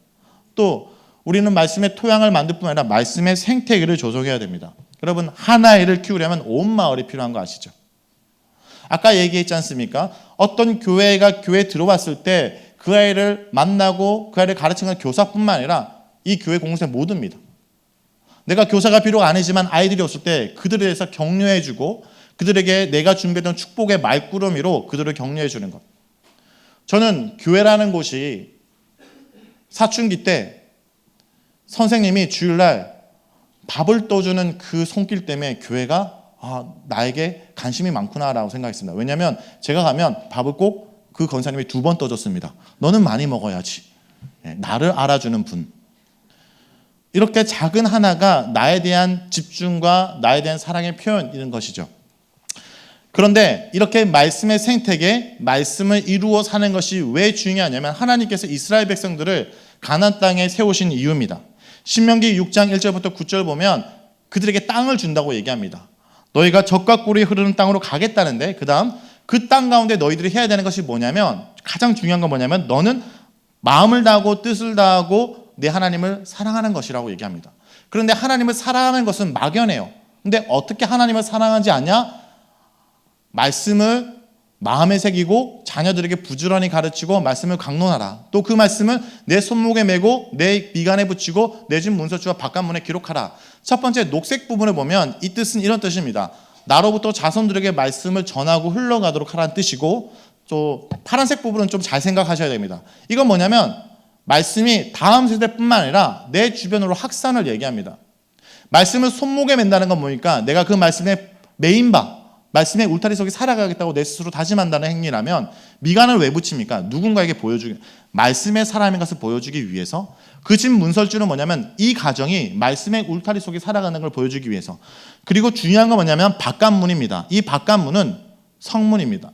또 우리는 말씀의 토양을 만들 뿐만 아니라 말씀의 생태계를 조성해야 됩니다. 여러분, 한 아이를 키우려면 온 마을이 필요한 거 아시죠? 아까 얘기했지 않습니까? 어떤 교회가 교회에 들어왔을 때 그 아이를 만나고 그 아이를 가르치는 건 교사뿐만 아니라 이 교회 공동체 모두입니다. 내가 교사가 비록 아니지만 아이들이 왔을 때 그들에 대해서 격려해주고 그들에게 내가 준비했던 축복의 말구름이로 그들을 격려해주는 것. 저는 교회라는 곳이 사춘기 때 선생님이 주일날 밥을 떠주는 그 손길 때문에 교회가 나에게 관심이 많구나라고 생각했습니다. 왜냐하면 제가 가면 밥을 꼭 그 권사님이 2번 떠줬습니다. 너는 많이 먹어야지. 나를 알아주는 분. 이렇게 작은 하나가 나에 대한 집중과 나에 대한 사랑의 표현인 것이죠. 그런데 이렇게 말씀의 생태계, 말씀을 이루어 사는 것이 왜 중요하냐면 하나님께서 이스라엘 백성들을 가나안 땅에 세우신 이유입니다. 신명기 6장 1절부터 9절 보면 그들에게 땅을 준다고 얘기합니다. 너희가 젖과 꿀이 흐르는 땅으로 가겠다는데 그 다음 그 땅 가운데 너희들이 해야 되는 것이 뭐냐면 가장 중요한 건 뭐냐면 너는 마음을 다하고 뜻을 다하고 내 하나님을 사랑하는 것이라고 얘기합니다. 그런데 하나님을 사랑하는 것은 막연해요. 근데 어떻게 하나님을 사랑하지 않냐? 말씀을 마음에 새기고 자녀들에게 부지런히 가르치고 말씀을 강론하라. 또 그 말씀을 내 손목에 메고 내 미간에 붙이고 내 집 문서주와 바깥문에 기록하라. 첫 번째 녹색 부분을 보면 이 뜻은 이런 뜻입니다. 나로부터 자손들에게 말씀을 전하고 흘러가도록 하라는 뜻이고 또 파란색 부분은 좀 잘 생각하셔야 됩니다. 이건 뭐냐면 말씀이 다음 세대뿐만 아니라 내 주변으로 확산을 얘기합니다. 말씀을 손목에 맨다는 건 뭐니까 내가 그 말씀에 메인 바 말씀의 울타리 속에 살아가겠다고 내 스스로 다짐한다는 행위라면 미간을 왜 붙입니까? 누군가에게 보여주기, 말씀의 사람인 것을 보여주기 위해서. 그 집 문설주는 뭐냐면 이 가정이 말씀의 울타리 속에 살아가는 걸 보여주기 위해서. 그리고 중요한 건 뭐냐면 바깥문입니다. 이 바깥문은 성문입니다.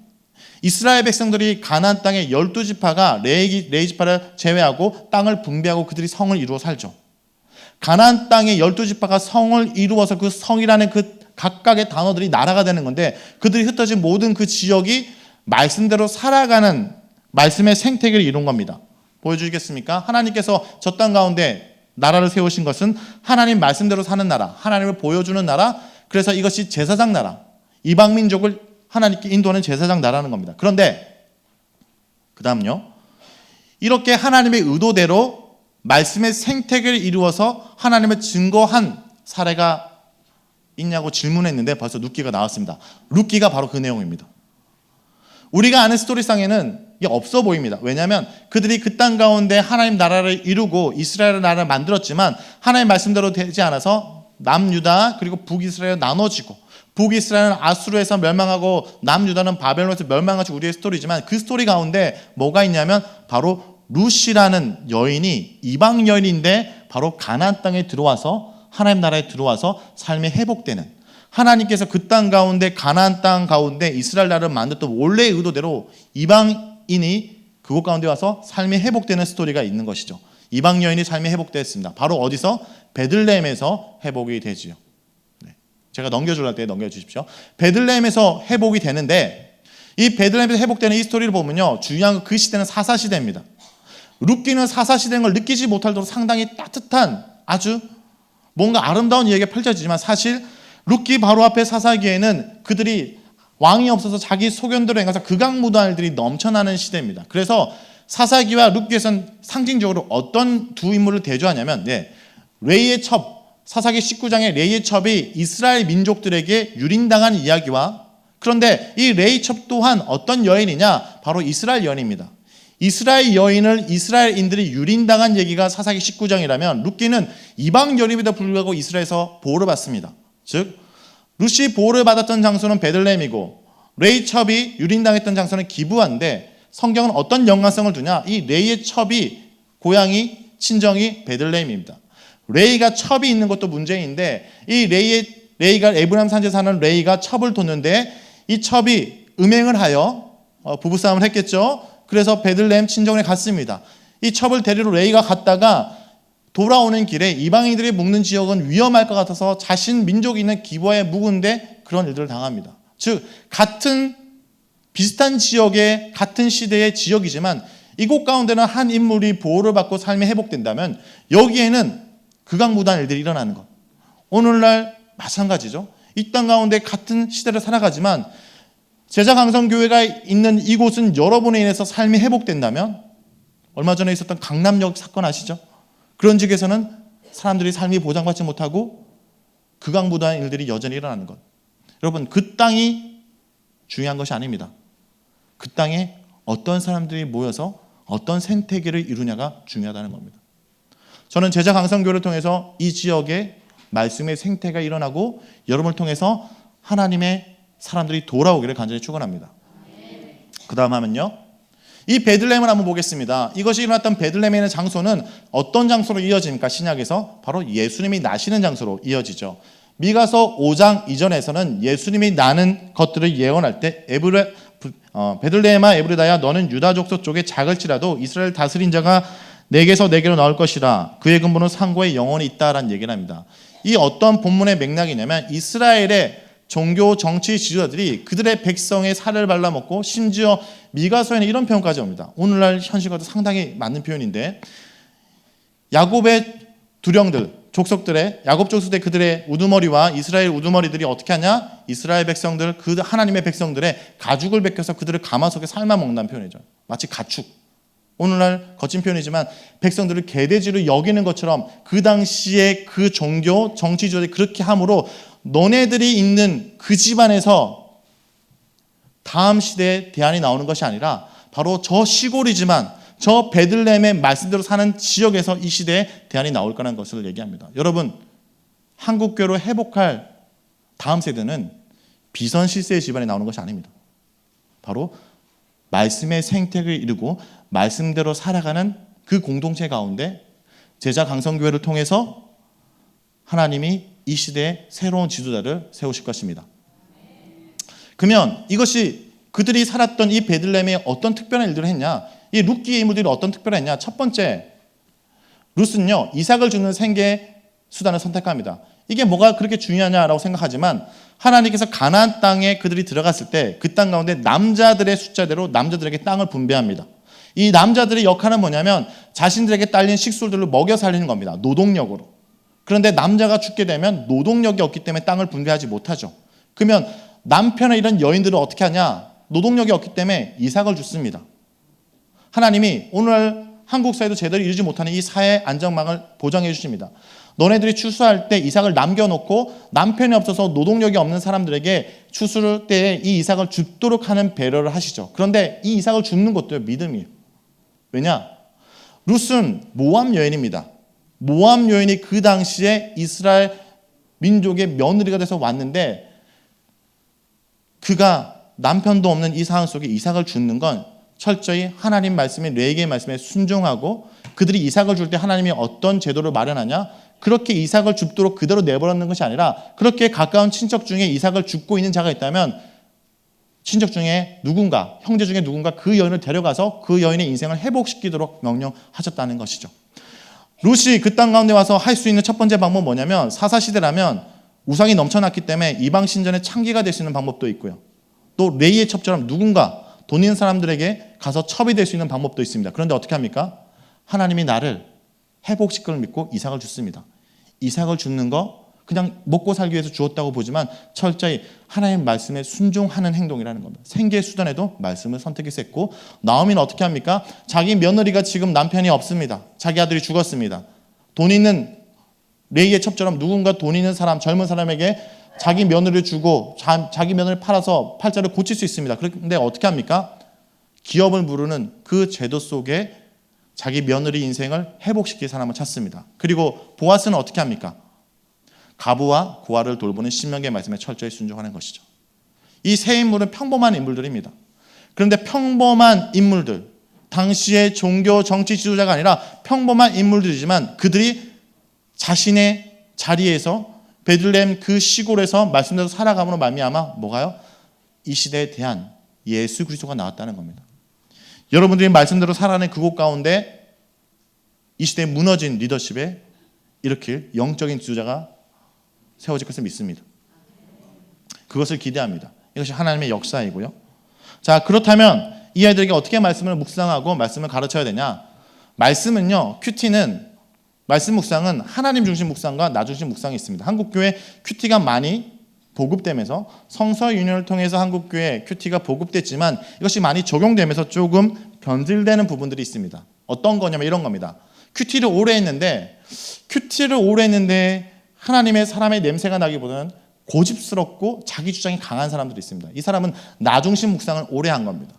이스라엘 백성들이 가나안 땅의 12지파가 레위 지파를 제외하고 땅을 분배하고 그들이 성을 이루어 살죠. 가나안 땅의 12지파가 성을 이루어서 그 성이라는 그 각각의 단어들이 나라가 되는 건데 그들이 흩어진 모든 그 지역이 말씀대로 살아가는 말씀의 생태계를 이룬 겁니다. 보여주시겠습니까? 하나님께서 저 땅 가운데 나라를 세우신 것은 하나님 말씀대로 사는 나라, 하나님을 보여주는 나라, 그래서 이것이 제사장 나라, 이방 민족을 하나님께 인도하는 제사장 나라는 겁니다. 그런데 그 다음요, 이렇게 하나님의 의도대로 말씀의 생태계를 이루어서 하나님을 증거한 사례가 있냐고 질문했는데 벌써 룻기가 나왔습니다. 룻기가 바로 그 내용입니다. 우리가 아는 스토리상에는 이게 없어 보입니다. 왜냐하면 그들이 그 땅 가운데 하나님 나라를 이루고 이스라엘 나라를 만들었지만 하나님 말씀대로 되지 않아서 남유다 그리고 북이스라엘 나눠지고 북이스라엘은 아수르에서 멸망하고 남유다는 바벨론에서 멸망하고 우리의 스토리지만 그 스토리 가운데 뭐가 있냐면 바로 룻이라는 여인이 이방 여인인데 바로 가나안 땅에 들어와서 하나님 나라에 들어와서 삶이 회복되는, 하나님께서 그 땅 가운데 가나안 땅 가운데 이스라엘 나라를 만들었던 원래의 의도대로 이방인이 그곳 가운데 와서 삶이 회복되는 스토리가 있는 것이죠. 이방 여인이 삶이 회복됐습니다. 바로 어디서? 베들레헴에서 회복이 되지요. 제가 넘겨줄 때 넘겨주십시오. 베들레헴에서 회복이 되는데 이 베들레헴에서 회복되는 이 스토리를 보면요, 중요한 건 그 시대는 사사시대입니다. 룻기는 사사시대인 걸 느끼지 못할 정도로 상당히 따뜻한 아주 뭔가 아름다운 이야기가 펼쳐지지만 사실 룻기 바로 앞에 사사기에는 그들이 왕이 없어서 자기 소견대로 행해서 극악무도한 일이 넘쳐나는 시대입니다. 그래서 사사기와 룻기에서는 상징적으로 어떤 두 인물을 대조하냐면 레이의 첩, 사사기 19장의 레이의 첩이 이스라엘 민족들에게 유린당한 이야기와, 그런데 이 레이 첩 또한 어떤 여인이냐? 바로 이스라엘 여인입니다. 이스라엘 여인을 이스라엘인들이 유린당한 얘기가 사사기 19장이라면 룻기는 이방 여인임에도 불구하고 이스라엘에서 보호를 받습니다. 즉 룻이 보호를 받았던 장소는 베들레헴이고 레이 첩이 유린당했던 장소는 기브아인데 성경은 어떤 연관성을 두냐? 이 레이의 첩이 고향이 친정이 베들레헴입니다. 레이가 첩이 있는 것도 문제인데 이 레이가 에브라임 산지에 사는 레이가 첩을 뒀는데 이 첩이 음행을 하여 부부싸움을 했겠죠. 그래서 베들레헴 친정에 갔습니다. 이 첩을 데리러 레이가 갔다가 돌아오는 길에 이방인들이 묵는 지역은 위험할 것 같아서 자신 민족이 있는 기브아에 묵은데 그런 일들을 당합니다. 즉 같은 비슷한 지역의 같은 시대의 지역이지만 이곳 가운데는 한 인물이 보호를 받고 삶이 회복된다면 여기에는 극악무도한 일들이 일어나는 것. 오늘날 마찬가지죠. 이 땅 가운데 같은 시대를 살아가지만 제자강성교회가 있는 이곳은 여러분에 인해서 삶이 회복된다면 얼마 전에 있었던 강남역 사건 아시죠? 그런 지역에서는 사람들이 삶이 보장받지 못하고 극악무도한 일들이 여전히 일어나는 것. 여러분, 그 땅이 중요한 것이 아닙니다. 그 땅에 어떤 사람들이 모여서 어떤 생태계를 이루냐가 중요하다는 겁니다. 저는 제자강성교회를 통해서 이 지역에 말씀의 생태가 일어나고 여러분을 통해서 하나님의 사람들이 돌아오기를 간절히 축원합니다. 그 다음 하면요, 이 베들레헴을 한번 보겠습니다. 이것이 일어났던 베들레헴에 있는 장소는 어떤 장소로 이어집니까? 신약에서 바로 예수님이 나시는 장소로 이어지죠. 미가서 5장 이전에서는 예수님이 나는 것들을 예언할 때 베들레헴아 에브라다야 너는 유다 족속 쪽에 작을지라도 이스라엘 다스린 자가 내게서 내게로 나올 것이라 그의 근본은 상고에 영원히 있다라는 얘기를 합니다. 이 어떤 본문의 맥락이냐면 이스라엘의 종교 정치 지도자들이 그들의 백성의 살을 발라먹고 심지어 미가서에는 이런 표현까지 옵니다. 오늘날 현실과도 상당히 맞는 표현인데 야곱의 두령들 족속들의 야곱 족속의 그들의 우두머리와 이스라엘 우두머리들이 어떻게 하냐? 이스라엘 백성들 그 하나님의 백성들의 가죽을 벗겨서 그들을 가마솥에 삶아 먹는다는 표현이죠. 마치 가축. 오늘날 거친 표현이지만 백성들을 개돼지로 여기는 것처럼 그 당시에 그 종교 정치 지도자들이 그렇게 함으로 너네들이 있는 그 집안에서 다음 시대에 대안이 나오는 것이 아니라 바로 저 시골이지만 저 베들레헴의 말씀대로 사는 지역에서 이 시대에 대안이 나올 거라는 것을 얘기합니다. 여러분, 한국교회로 회복할 다음 세대는 비선 실세의 집안에 나오는 것이 아닙니다. 바로 말씀의 생태를 이루고 말씀대로 살아가는 그 공동체 가운데 제자 강성교회를 통해서 하나님이 이 시대에 새로운 지도자를 세우실 것입니다. 그러면 이것이 그들이 살았던 이 베들레헴에 어떤 특별한 일들을 했냐? 이 룻기의 인물들이 어떤 특별한 했냐? 첫 번째, 룻은요 이삭을 주는 생계 수단을 선택합니다. 이게 뭐가 그렇게 중요하냐라고 생각하지만 하나님께서 가나안 땅에 그들이 들어갔을 때 그 땅 가운데 남자들의 숫자대로 남자들에게 땅을 분배합니다. 이 남자들의 역할은 뭐냐면 자신들에게 딸린 식솔들을 먹여 살리는 겁니다. 노동력으로. 그런데 남자가 죽게 되면 노동력이 없기 때문에 땅을 분배하지 못하죠. 그러면 남편의 이런 여인들은 어떻게 하냐? 노동력이 없기 때문에 이삭을 줍습니다. 하나님이 오늘 한국 사회도 제대로 이루지 못하는 이 사회 안정망을 보장해 주십니다. 너네들이 추수할 때 이삭을 남겨놓고 남편이 없어서 노동력이 없는 사람들에게 추수할 때 이 이삭을 줍도록 하는 배려를 하시죠. 그런데 이 이삭을 줍는 것도 믿음이에요. 왜냐? 룻은 모압 여인입니다. 모압 여인이 그 당시에 이스라엘 민족의 며느리가 돼서 왔는데 그가 남편도 없는 이 상황 속에 이삭을 줍는 건 철저히 하나님 말씀에 레위기의 말씀에 순종하고 그들이 이삭을 줄 때 하나님이 어떤 제도를 마련하냐? 그렇게 이삭을 줍도록 그대로 내버려놓는 것이 아니라 그렇게 가까운 친척 중에 이삭을 줍고 있는 자가 있다면 친척 중에 누군가, 형제 중에 누군가 그 여인을 데려가서 그 여인의 인생을 회복시키도록 명령하셨다는 것이죠. 룻이 그 땅 가운데 와서 할 수 있는 첫 번째 방법은 뭐냐면 사사시대라면 우상이 넘쳐났기 때문에 이방 신전의 창기가 될 수 있는 방법도 있고요. 또 레위의 첩처럼 누군가 돈 있는 사람들에게 가서 첩이 될 수 있는 방법도 있습니다. 그런데 어떻게 합니까? 하나님이 나를 회복시킬 믿고 이삭을 줬습니다. 이삭을 주는 거 그냥 먹고 살기 위해서 주었다고 보지만 철저히 하나님 말씀에 순종하는 행동이라는 겁니다. 생계의 수단에도 말씀을 선택해서 했고 나오미는 어떻게 합니까? 자기 며느리가 지금 남편이 없습니다. 자기 아들이 죽었습니다. 돈 있는 레위의 첩처럼 누군가 돈 있는 사람, 젊은 사람에게 자기 며느리를 주고 자기 며느리를 팔아서 팔자를 고칠 수 있습니다. 그런데 어떻게 합니까? 기업을 부르는 그 제도 속에 자기 며느리 인생을 회복시킬 사람을 찾습니다. 그리고 보아스는 어떻게 합니까? 가부와 고아를 돌보는 신명기의 말씀에 철저히 순종하는 것이죠. 이 세 인물은 평범한 인물들입니다. 그런데 평범한 인물들, 당시의 종교 정치 지도자가 아니라 평범한 인물들이지만 그들이 자신의 자리에서 베들레헴 그 시골에서 말씀대로 살아감으로 말미암아 뭐가요? 이 시대에 대한 예수 그리스도가 나왔다는 겁니다. 여러분들이 말씀대로 살아가는 그곳 가운데 이 시대에 무너진 리더십에 일으킬 영적인 지도자가 세워질 것을 믿습니다. 그것을 기대합니다. 이것이 하나님의 역사이고요. 자, 그렇다면 이 아이들에게 어떻게 말씀을 묵상하고 말씀을 가르쳐야 되냐? 말씀은요, 말씀 묵상은 하나님 중심 묵상과 나 중심 묵상이 있습니다. 한국교회 큐티가 많이 보급되면서 성서 윤회를 통해서 한국교회 큐티가 보급됐지만 이것이 많이 적용되면서 조금 변질되는 부분들이 있습니다. 어떤 거냐면 이런 겁니다. 큐티를 오래 했는데 하나님의 사람의 냄새가 나기보다는 고집스럽고 자기 주장이 강한 사람들이 있습니다. 이 사람은 나 중심 묵상을 오래 한 겁니다.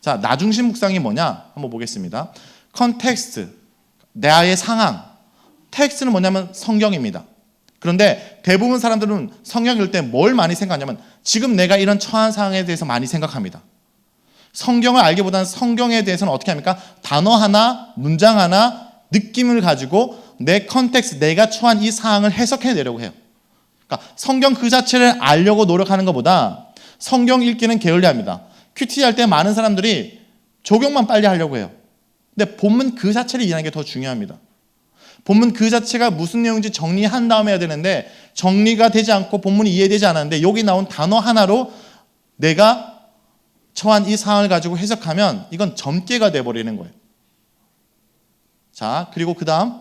자, 나 중심 묵상이 뭐냐? 한번 보겠습니다. 컨텍스트, 나의 상황. 텍스트는 뭐냐면 성경입니다. 그런데 대부분 사람들은 성경 읽을 때 뭘 많이 생각하냐면 지금 내가 이런 처한 상황에 대해서 많이 생각합니다. 성경을 알기보다는 성경에 대해서는 어떻게 합니까? 단어 하나, 문장 하나, 느낌을 가지고 내 컨텍스트, 내가 처한 이 상황을 해석해내려고 해요. 그러니까 성경 그 자체를 알려고 노력하는 것보다 성경 읽기는 게을리합니다. 큐티 할 때 많은 사람들이 적용만 빨리 하려고 해요. 근데 본문 그 자체를 이해하는 게 더 중요합니다. 본문 그 자체가 무슨 내용인지 정리한 다음에 해야 되는데 정리가 되지 않고 본문이 이해되지 않았는데 여기 나온 단어 하나로 내가 처한 이 상황을 가지고 해석하면 이건 점괘가 돼버리는 거예요. 자, 그리고 그 다음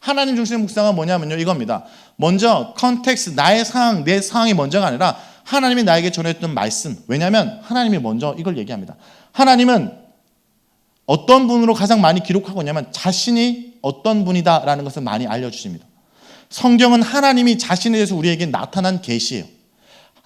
하나님 중심의 묵상은 뭐냐면요, 이겁니다. 먼저 컨텍스트, 나의 상황, 내 상황이 먼저가 아니라 하나님이 나에게 전해줬던 말씀. 왜냐하면 하나님이 먼저 이걸 얘기합니다. 하나님은 어떤 분으로 가장 많이 기록하고 있냐면 자신이 어떤 분이다라는 것을 많이 알려주십니다. 성경은 하나님이 자신에 대해서 우리에게 나타난 계시예요.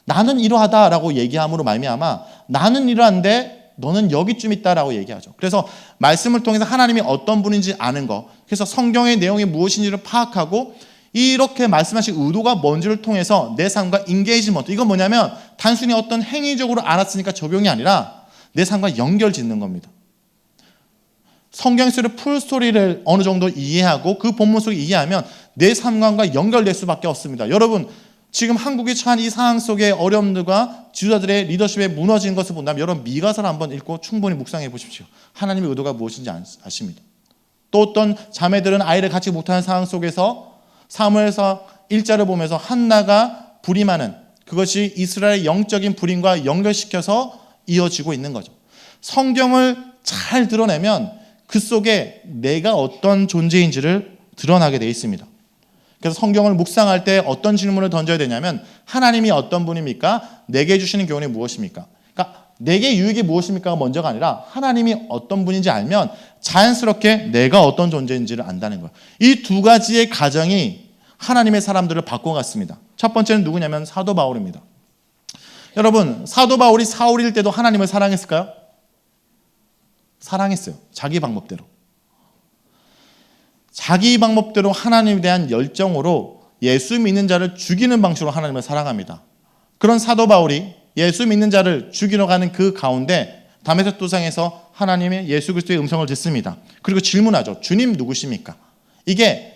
나는 이러하다라고 얘기함으로 말미암아 나는 이러한데 너는 여기쯤 있다라고 얘기하죠. 그래서 말씀을 통해서 하나님이 어떤 분인지 아는 거, 그래서 성경의 내용이 무엇인지를 파악하고 이렇게 말씀하신 의도가 뭔지를 통해서 내 삶과 인게이지먼트, 이건 뭐냐면 단순히 어떤 행위적으로 알았으니까 적용이 아니라 내 삶과 연결 짓는 겁니다. 성경 속의 풀스토리를 어느 정도 이해하고 그 본문 속에 이해하면 내 삶과 연결될 수밖에 없습니다. 여러분, 지금 한국이 처한 이 상황 속의 어려움들과 지도자들의 리더십에 무너진 것을 본다면 여러분 미가서를 한번 읽고 충분히 묵상해 보십시오. 하나님의 의도가 무엇인지 아십니다. 또 어떤 자매들은 아이를 갖지 못하는 상황 속에서 사무엘서 1절을 보면서 한나가 불임하는 그것이 이스라엘의 영적인 불임과 연결시켜서 이어지고 있는 거죠. 성경을 잘 드러내면 그 속에 내가 어떤 존재인지를 드러나게 되어 있습니다. 그래서 성경을 묵상할 때 어떤 질문을 던져야 되냐면 하나님이 어떤 분입니까? 내게 주시는 교훈이 무엇입니까? 그러니까 내게 유익이 무엇입니까가 먼저가 아니라 하나님이 어떤 분인지 알면 자연스럽게 내가 어떤 존재인지를 안다는 거예요. 이 두 가지의 가정이 하나님의 사람들을 바꿔갔습니다. 첫 번째는 누구냐면 사도 바울입니다. 여러분, 사도 바울이 사울일 때도 하나님을 사랑했을까요? 사랑했어요. 자기 방법대로. 자기 방법대로 하나님에 대한 열정으로 예수 믿는 자를 죽이는 방식으로 하나님을 사랑합니다. 그런 사도 바울이 예수 믿는 자를 죽이러 가는 그 가운데 다메섹 도상에서 하나님의 예수 그리스도의 음성을 듣습니다. 그리고 질문하죠. 주님 누구십니까? 이게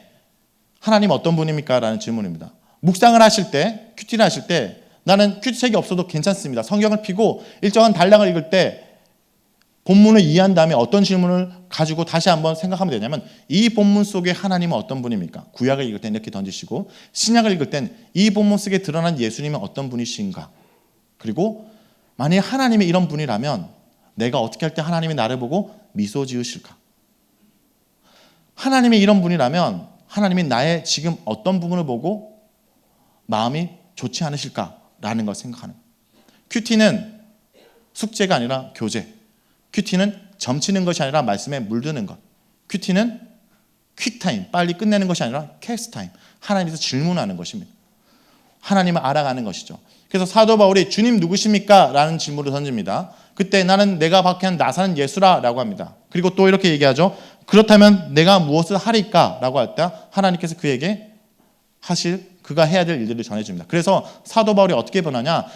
하나님 어떤 분입니까? 라는 질문입니다. 묵상을 하실 때, 큐티를 하실 때 나는 큐티책이 없어도 괜찮습니다. 성경을 펴고 일정한 단락을 읽을 때 본문을 이해한 다음에 어떤 질문을 가지고 다시 한번 생각하면 되냐면 이 본문 속에 하나님은 어떤 분입니까? 구약을 읽을 땐 이렇게 던지시고 신약을 읽을 땐 이 본문 속에 드러난 예수님은 어떤 분이신가? 그리고 만약 하나님이 이런 분이라면 내가 어떻게 할 때 하나님이 나를 보고 미소 지으실까? 하나님이 이런 분이라면 하나님이 나의 지금 어떤 부분을 보고 마음이 좋지 않으실까라는 걸 생각하는 거예요. 큐티는 숙제가 아니라 교제. 큐티는 점치는 것이 아니라 말씀에 물드는 것. 큐티는 퀵타임, 빨리 끝내는 것이 아니라 캐스타임, 하나님께서 질문하는 것입니다. 하나님을 알아가는 것이죠. 그래서 사도 바울이 주님 누구십니까? 라는 질문을 던집니다. 그때 나는 내가 박해한 나사는 예수라 라고 합니다. 그리고 또 이렇게 얘기하죠. 그렇다면 내가 무엇을 하리까? 라고 할 때 하나님께서 그에게 그가 해야 될 일들을 전해줍니다. 그래서 사도 바울이 어떻게 변하냐?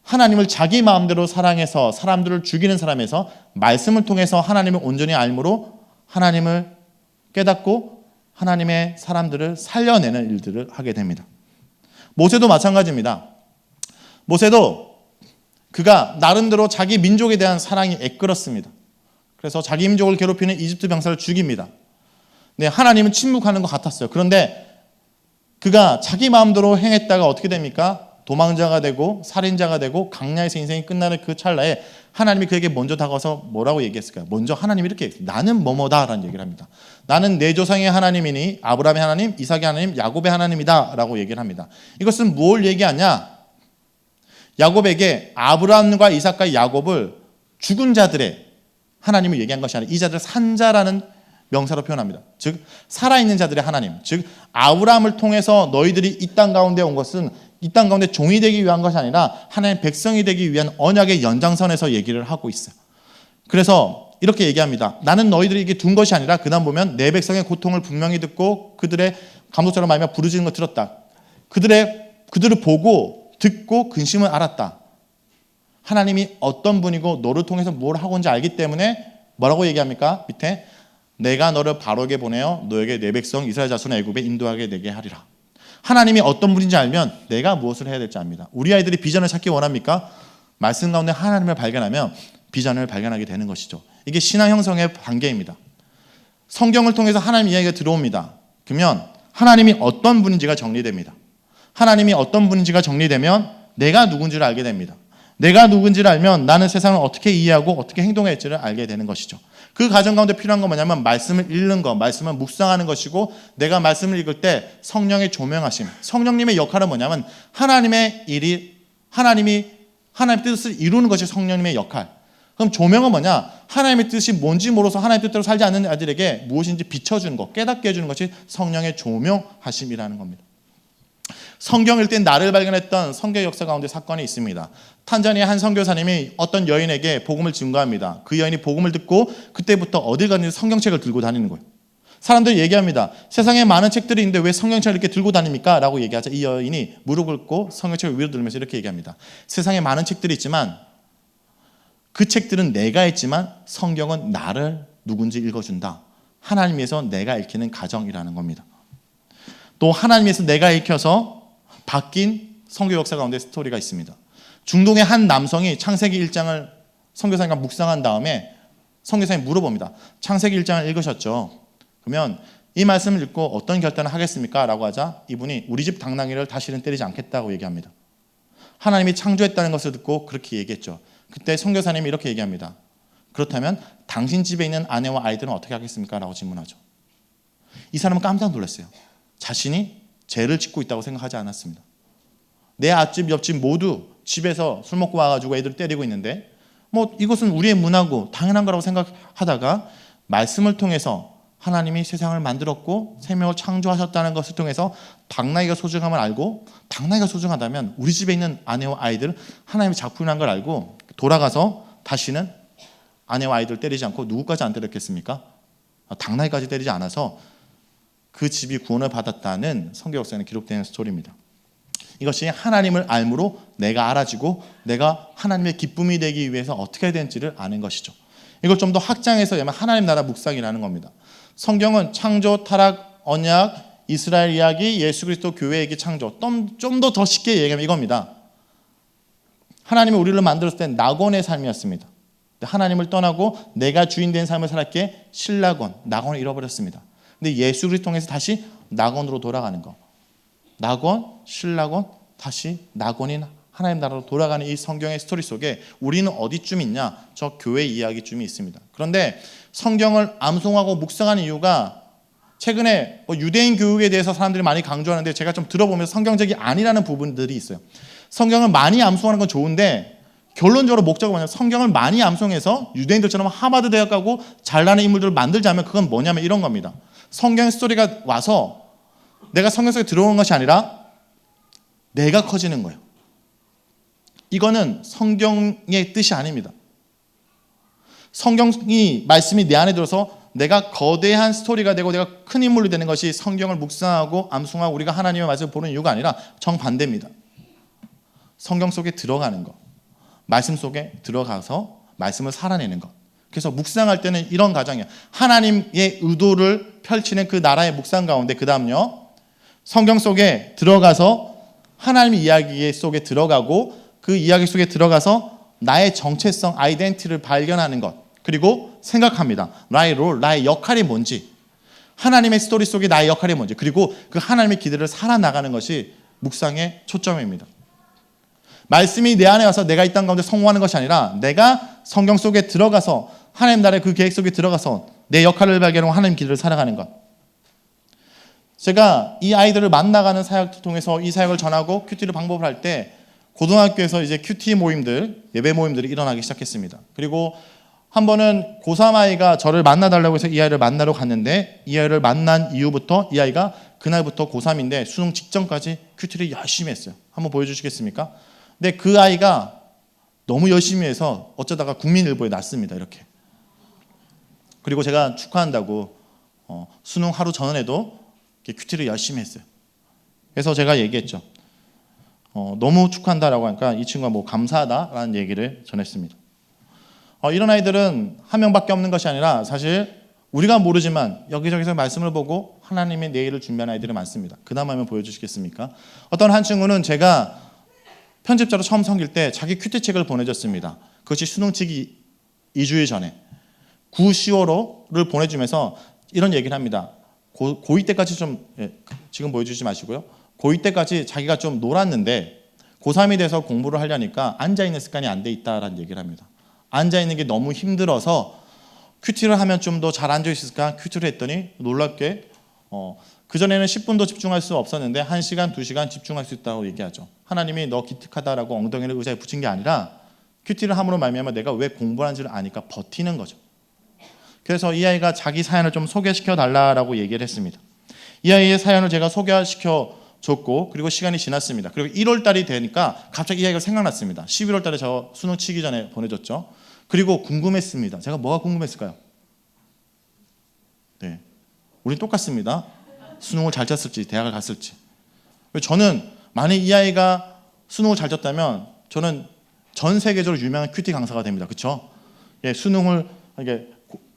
하나님을 자기 마음대로 사랑해서 사람들을 죽이는 사람에서 말씀을 통해서 하나님을 온전히 알므로 하나님을 깨닫고 하나님의 사람들을 살려내는 일들을 하게 됩니다. 모세도 마찬가지입니다. 모세도 그가 나름대로 자기 민족에 대한 사랑이 애끓었습니다. 그래서 자기 민족을 괴롭히는 이집트 병사를 죽입니다. 네, 하나님은 침묵하는 것 같았어요. 그런데 그가 자기 마음대로 행했다가 어떻게 됩니까? 도망자가 되고 살인자가 되고 강야에서 인생이 끝나는 그 찰나에 하나님이 그에게 먼저 다가와서 뭐라고 얘기했을까요? 먼저 하나님이 이렇게 얘기했어요. 나는 뭐뭐다라는 얘기를 합니다. 나는 내 조상의 하나님이니 아브라함의 하나님, 이삭의 하나님, 야곱의 하나님이다 라고 얘기를 합니다. 이것은 뭘 얘기하냐? 야곱에게 아브라함과 이삭과 야곱을 죽은 자들의 하나님을 얘기한 것이 아니라 이 자들을 산자라는 명사로 표현합니다. 즉 살아있는 자들의 하나님, 즉 아브라함을 통해서 너희들이 이 땅 가운데 온 것은 이 땅 가운데 종이 되기 위한 것이 아니라 하나님의 백성이 되기 위한 언약의 연장선에서 얘기를 하고 있어요. 그래서 이렇게 얘기합니다. 나는 너희들에게 둔 것이 아니라 그다음 보면 내 백성의 고통을 분명히 듣고 그들의 감독처럼 말하며 부르짖는 걸 들었다. 그들을 보고 듣고 근심을 알았다. 하나님이 어떤 분이고 너를 통해서 뭘 하고 있는지 알기 때문에 뭐라고 얘기합니까? 밑에 내가 너를 바로게 보내어 너에게 내 백성 이스라엘 자손의 애굽에 인도하게 되게 하리라. 하나님이 어떤 분인지 알면 내가 무엇을 해야 될지 압니다. 우리 아이들이 비전을 찾기 원합니까? 말씀 가운데 하나님을 발견하면 비전을 발견하게 되는 것이죠. 이게 신앙 형성의 단계입니다. 성경을 통해서 하나님 이야기가 들어옵니다. 그러면 하나님이 어떤 분인지가 정리됩니다. 하나님이 어떤 분인지가 정리되면 내가 누군지를 알게 됩니다. 내가 누군지를 알면 나는 세상을 어떻게 이해하고 어떻게 행동해야 할지를 알게 되는 것이죠. 그 과정 가운데 필요한 건 뭐냐면 말씀을 읽는 것, 말씀을 묵상하는 것이고 내가 말씀을 읽을 때 성령의 조명하심, 성령님의 역할은 뭐냐면 하나님의 일이 하나님의 뜻을 이루는 것이 성령님의 역할. 그럼 조명은 뭐냐? 하나님의 뜻이 뭔지 모르서 하나님의 뜻대로 살지 않는 아들에게 무엇인지 비춰주는 것, 깨닫게 해주는 것이 성령의 조명하심이라는 겁니다. 성경을 읽을 때 나를 발견했던 성경 역사 가운데 사건이 있습니다. 탄자니아 한 선교사님이 어떤 여인에게 복음을 증거합니다. 그 여인이 복음을 듣고 그때부터 어딜 가든지 성경책을 들고 다니는 거예요. 사람들이 얘기합니다. 세상에 많은 책들이 있는데 왜 성경책을 이렇게 들고 다닙니까? 라고 얘기하자 이 여인이 무릎을 꿇고 성경책을 위로 들면서 이렇게 얘기합니다. 세상에 많은 책들이 있지만 그 책들은 내가 읽지만 성경은 나를 누군지 읽어준다. 하나님에서 내가 읽히는 가정이라는 겁니다. 또 하나님에서 내가 읽혀서 바뀐 선교 역사 가운데 스토리가 있습니다. 중동의 한 남성이 창세기 1장을 선교사님과 묵상한 다음에 선교사님이 물어봅니다. 창세기 1장을 읽으셨죠? 그러면 이 말씀을 읽고 어떤 결단을 하겠습니까? 라고 하자 이분이 우리 집 당나귀를 다시는 때리지 않겠다고 얘기합니다. 하나님이 창조했다는 것을 듣고 그렇게 얘기했죠. 그때 선교사님이 이렇게 얘기합니다. 그렇다면 당신 집에 있는 아내와 아이들은 어떻게 하겠습니까? 라고 질문하죠. 이 사람은 깜짝 놀랐어요. 자신이 죄를 짓고 있다고 생각하지 않았습니다. 내 앞집 옆집 모두 집에서 술 먹고 와가지고 애들 때리고 있는데 뭐 이것은 우리의 문화고 당연한 거라고 생각하다가 말씀을 통해서 하나님이 세상을 만들었고 생명을 창조하셨다는 것을 통해서 당나귀가 소중함을 알고 당나귀가 소중하다면 우리 집에 있는 아내와 아이들 하나님의 작품이라는 걸 알고 돌아가서 다시는 아내와 아이들 때리지 않고 누구까지 안 때렸겠습니까? 당나귀까지 때리지 않아서 그 집이 구원을 받았다는 성경 역사에는 기록되는 스토리입니다. 이것이 하나님을 알므로 내가 알아지고 내가 하나님의 기쁨이 되기 위해서 어떻게 해야 되는지를 아는 것이죠. 이걸 좀 더 확장해서 얘기하면 하나님 나라 묵상이라는 겁니다. 성경은 창조, 타락, 언약, 이스라엘 이야기, 예수 그리스도 교회 얘기, 창조 좀 더 쉽게 얘기하면 이겁니다. 하나님이 우리를 만들었을 때 낙원의 삶이었습니다. 하나님을 떠나고 내가 주인 된 삶을 살았기에 신낙원, 낙원을 잃어버렸습니다. 근데 예수 그리스도 통해서 다시 낙원으로 돌아가는 거. 낙원, 신낙원, 다시 낙원인 하나님 나라로 돌아가는 이 성경의 스토리 속에 우리는 어디쯤 있냐? 저 교회 이야기쯤이 있습니다. 그런데 성경을 암송하고 묵상하는 이유가 최근에 유대인 교육에 대해서 사람들이 많이 강조하는데 제가 좀 들어보면서 성경적이 아니라는 부분들이 있어요. 성경을 많이 암송하는 건 좋은데 결론적으로 목적은 뭐냐면 성경을 많이 암송해서 유대인들처럼 하버드 대학 가고 잘나는 인물들을 만들자면 그건 뭐냐면 이런 겁니다. 성경 스토리가 와서 내가 성경 속에 들어오는 것이 아니라 내가 커지는 거예요. 이거는 성경의 뜻이 아닙니다. 성경이 말씀이 내 안에 들어서 내가 거대한 스토리가 되고 내가 큰 인물이 되는 것이 성경을 묵상하고 암송하고 우리가 하나님의 말씀을 보는 이유가 아니라 정반대입니다. 성경 속에 들어가는 것, 말씀 속에 들어가서 말씀을 살아내는 것. 그래서 묵상할 때는 이런 과정이에요. 하나님의 의도를 펼치는 그 나라의 묵상 가운데 그 다음요. 성경 속에 들어가서 하나님의 이야기 속에 들어가고 그 이야기 속에 들어가서 나의 정체성, 아이덴티티를 발견하는 것. 그리고 생각합니다. 나의 롤, 나의 역할이 뭔지. 하나님의 스토리 속에 나의 역할이 뭔지. 그리고 그 하나님의 기대를 살아나가는 것이 묵상의 초점입니다. 말씀이 내 안에 와서 내가 이 땅 가운데 성공하는 것이 아니라 내가 성경 속에 들어가서 하나님 나라의 그 계획 속에 들어가서 내 역할을 발견하고 하나님 길을 살아가는 것. 제가 이 아이들을 만나가는 사역을 통해서 이 사역을 전하고 큐티를 방법을 할 때 고등학교에서 이제 큐티 모임들, 예배 모임들이 일어나기 시작했습니다. 그리고 한 번은 고3 아이가 저를 만나달라고 해서 이 아이를 만나러 갔는데 이 아이를 만난 이후부터 이 아이가 그날부터 고3인데 수능 직전까지 큐티를 열심히 했어요. 한번 보여주시겠습니까? 근데 그 아이가 너무 열심히 해서 어쩌다가 국민일보에 났습니다. 이렇게. 그리고 제가 축하한다고 수능 하루 전에도 큐티를 열심히 했어요. 그래서 제가 얘기했죠. 너무 축하한다라고 하니까 이 친구가 뭐 감사하다라는 얘기를 전했습니다. 이런 아이들은 한 명밖에 없는 것이 아니라 사실 우리가 모르지만 여기저기서 말씀을 보고 하나님의 내일을 준비한 아이들이 많습니다. 그 다음 화면 보여주시겠습니까? 어떤 한 친구는 제가 편집자로 처음 섬길 때 자기 큐티책을 보내줬습니다. 그것이 수능 치기 2주일 전에 9, 10월호를 보내주면서 이런 얘기를 합니다. 고2 때까지 좀 지금 보여주지 마시고요. 고2 때까지 자기가 좀 놀았는데 고3이 돼서 공부를 하려니까 앉아있는 습관이 안 돼 있다라는 얘기를 합니다. 앉아있는 게 너무 힘들어서 큐티를 하면 좀 더 잘 앉아있을까 큐티를 했더니 놀랍게 그전에는 10분도 집중할 수 없었는데 1시간, 2시간 집중할 수 있다고 얘기하죠. 하나님이 너 기특하다라고 엉덩이를 의자에 붙인 게 아니라 큐티를 함으로 말미암아 내가 왜 공부하는지를 아니까 버티는 거죠. 그래서 이 아이가 자기 사연을 좀 소개시켜 달라고 얘기를 했습니다. 이 아이의 사연을 제가 소개시켜 줬고 그리고 시간이 지났습니다. 그리고 1월 달이 되니까 갑자기 이 아이가 생각났습니다. 11월 달에 저 수능 치기 전에 보내줬죠. 그리고 궁금했습니다. 제가 뭐가 궁금했을까요? 네, 우린 똑같습니다. 수능을 잘 쳤을지 대학을 갔을지. 저는 만약 이 아이가 수능을 잘 쳤다면 저는 전 세계적으로 유명한 큐티 강사가 됩니다. 그렇죠? 예, 수능을 이게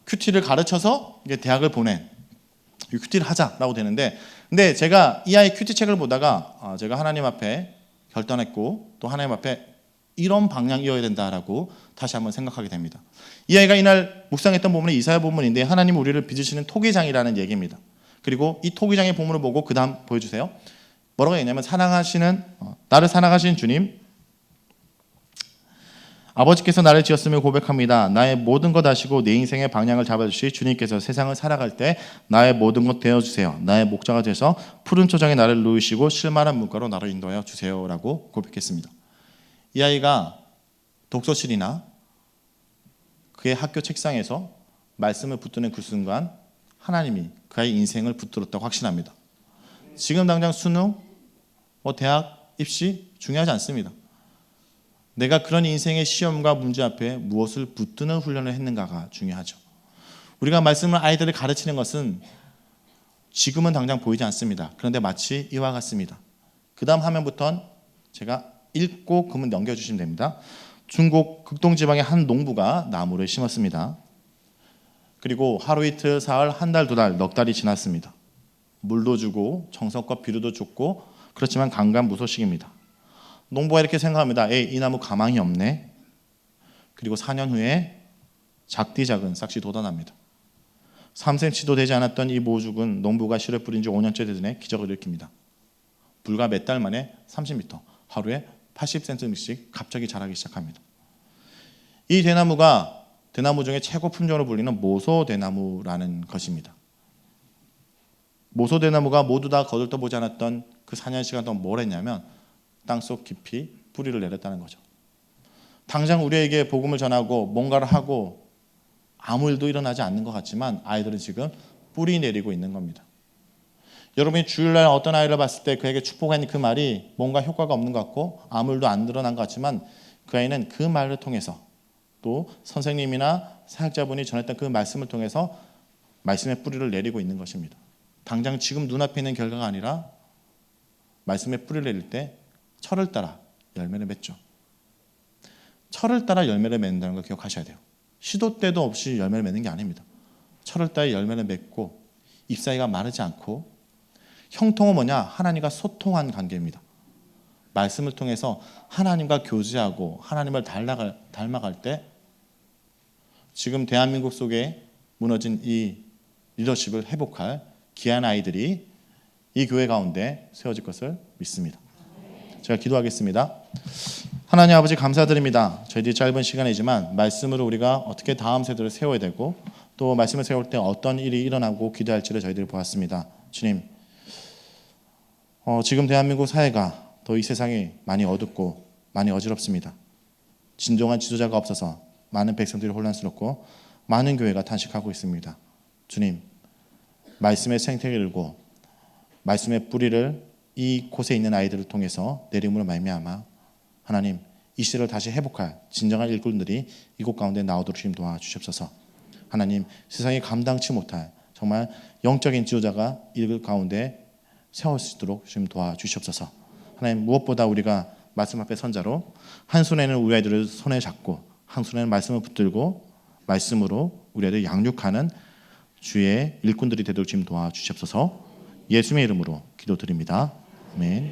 큐티를 가르쳐서 이게 대학을 보낸 큐티를 하자라고 되는데, 근데 제가 이 아이 큐티 책을 보다가 제가 하나님 앞에 결단했고 또 하나님 앞에 이런 방향이어야 된다라고 다시 한번 생각하게 됩니다. 이 아이가 이날 묵상했던 부분이 이사야 부분인데 하나님 우리를 빚으시는 토기장이라는 얘기입니다. 그리고 이 토기장의 부분을 보고 그 다음 보여주세요. 뭐라고 했냐면 나를 사랑하시는 주님, 아버지께서 나를 지었음을 고백합니다. 나의 모든 것 아시고 내 인생의 방향을 잡아주실 주님께서 세상을 살아갈 때 나의 모든 것 되어주세요. 나의 목자가 되셔서 푸른 초장에 나를 누이시고 실만한 물가로 나를 인도하여 주세요 라고 고백했습니다. 이 아이가 독서실이나 그의 학교 책상에서 말씀을 붙드는 그 순간 하나님이 그의 인생을 붙들었다고 확신합니다. 지금 당장 수능, 대학 입시 중요하지 않습니다. 내가 그런 인생의 시험과 문제 앞에 무엇을 붙드는 훈련을 했는가가 중요하죠. 우리가 말씀을 아이들을 가르치는 것은 지금은 당장 보이지 않습니다. 그런데 마치 이와 같습니다. 그 다음 화면부터는 제가 읽고 그러면 넘겨주시면 됩니다. 중국 극동지방의 한 농부가 나무를 심었습니다. 그리고 하루 이틀, 사흘, 한 달, 두 달, 넉 달이 지났습니다. 물도 주고 정성과 비료도 줬고 그렇지만 강간무소식입니다. 농부가 이렇게 생각합니다. 이 나무 가망이 없네. 그리고 4년 후에 작디 작은 싹시 돋아납니다. 3cm도 되지 않았던 이 모죽은 농부가 씨를 뿌린 지 5년째 되더니 기적을 일으킵니다. 불과 몇 달 만에 30m, 하루에 80cm씩 갑자기 자라기 시작합니다. 이 대나무가 대나무 중에 최고 품종으로 불리는 모소대나무라는 것입니다. 모소대나무가 모두 다 거들떠보지 않았던 그 4년 시간 동안 뭘 했냐면 땅속 깊이 뿌리를 내렸다는 거죠. 당장 우리에게 복음을 전하고 뭔가를 하고 아무 일도 일어나지 않는 것 같지만 아이들은 지금 뿌리 내리고 있는 겁니다. 여러분이 주일날 어떤 아이를 봤을 때 그에게 축복한 그 말이 뭔가 효과가 없는 것 같고 아무 일도 안 드러난 것 같지만 그 아이는 그 말을 통해서 또 선생님이나 사역자분이 전했던 그 말씀을 통해서 말씀의 뿌리를 내리고 있는 것입니다. 당장 지금 눈앞에 있는 결과가 아니라 말씀의 뿌리를 내릴 때 철을 따라 열매를 맺죠. 철을 따라 열매를 맺는다는 걸 기억하셔야 돼요. 시도 때도 없이 열매를 맺는 게 아닙니다. 철을 따라 열매를 맺고 잎사귀가 마르지 않고 형통은 뭐냐? 하나님과 소통한 관계입니다. 말씀을 통해서 하나님과 교제하고 하나님을 닮아갈 때 지금 대한민국 속에 무너진 이 리더십을 회복할 귀한 아이들이 이 교회 가운데 세워질 것을 믿습니다. 제가 기도하겠습니다. 하나님 아버지 감사드립니다. 저희들이 짧은 시간이지만 말씀으로 우리가 어떻게 다음 세대를 세워야 되고 또 말씀을 세울 때 어떤 일이 일어나고 기도할지를 저희들이 보았습니다. 주님, 지금 대한민국 사회가 더 이 세상이 많이 어둡고 많이 어지럽습니다. 진정한 지도자가 없어서 많은 백성들이 혼란스럽고 많은 교회가 탄식하고 있습니다. 주님, 말씀의 생태계를 일고 말씀의 뿌리를 이 곳에 있는 아이들을 통해서 내림으로 말미암아 하나님 이 시대를 다시 회복할 진정한 일꾼들이 이곳 가운데 나오도록 주님 도와주시옵소서. 하나님 세상이 감당치 못할 정말 영적인 지도자가 이곳 가운데 세울 수 있도록 주님 도와주시옵소서. 하나님 무엇보다 우리가 말씀 앞에 선자로 한 손에는 우리 아이들을 손에 잡고 한 손에는 말씀을 붙들고 말씀으로 우리 아이들 양육하는 주의 일꾼들이 되도록 주님 도와주시옵소서. 예수님의 이름으로 기도드립니다. 아멘.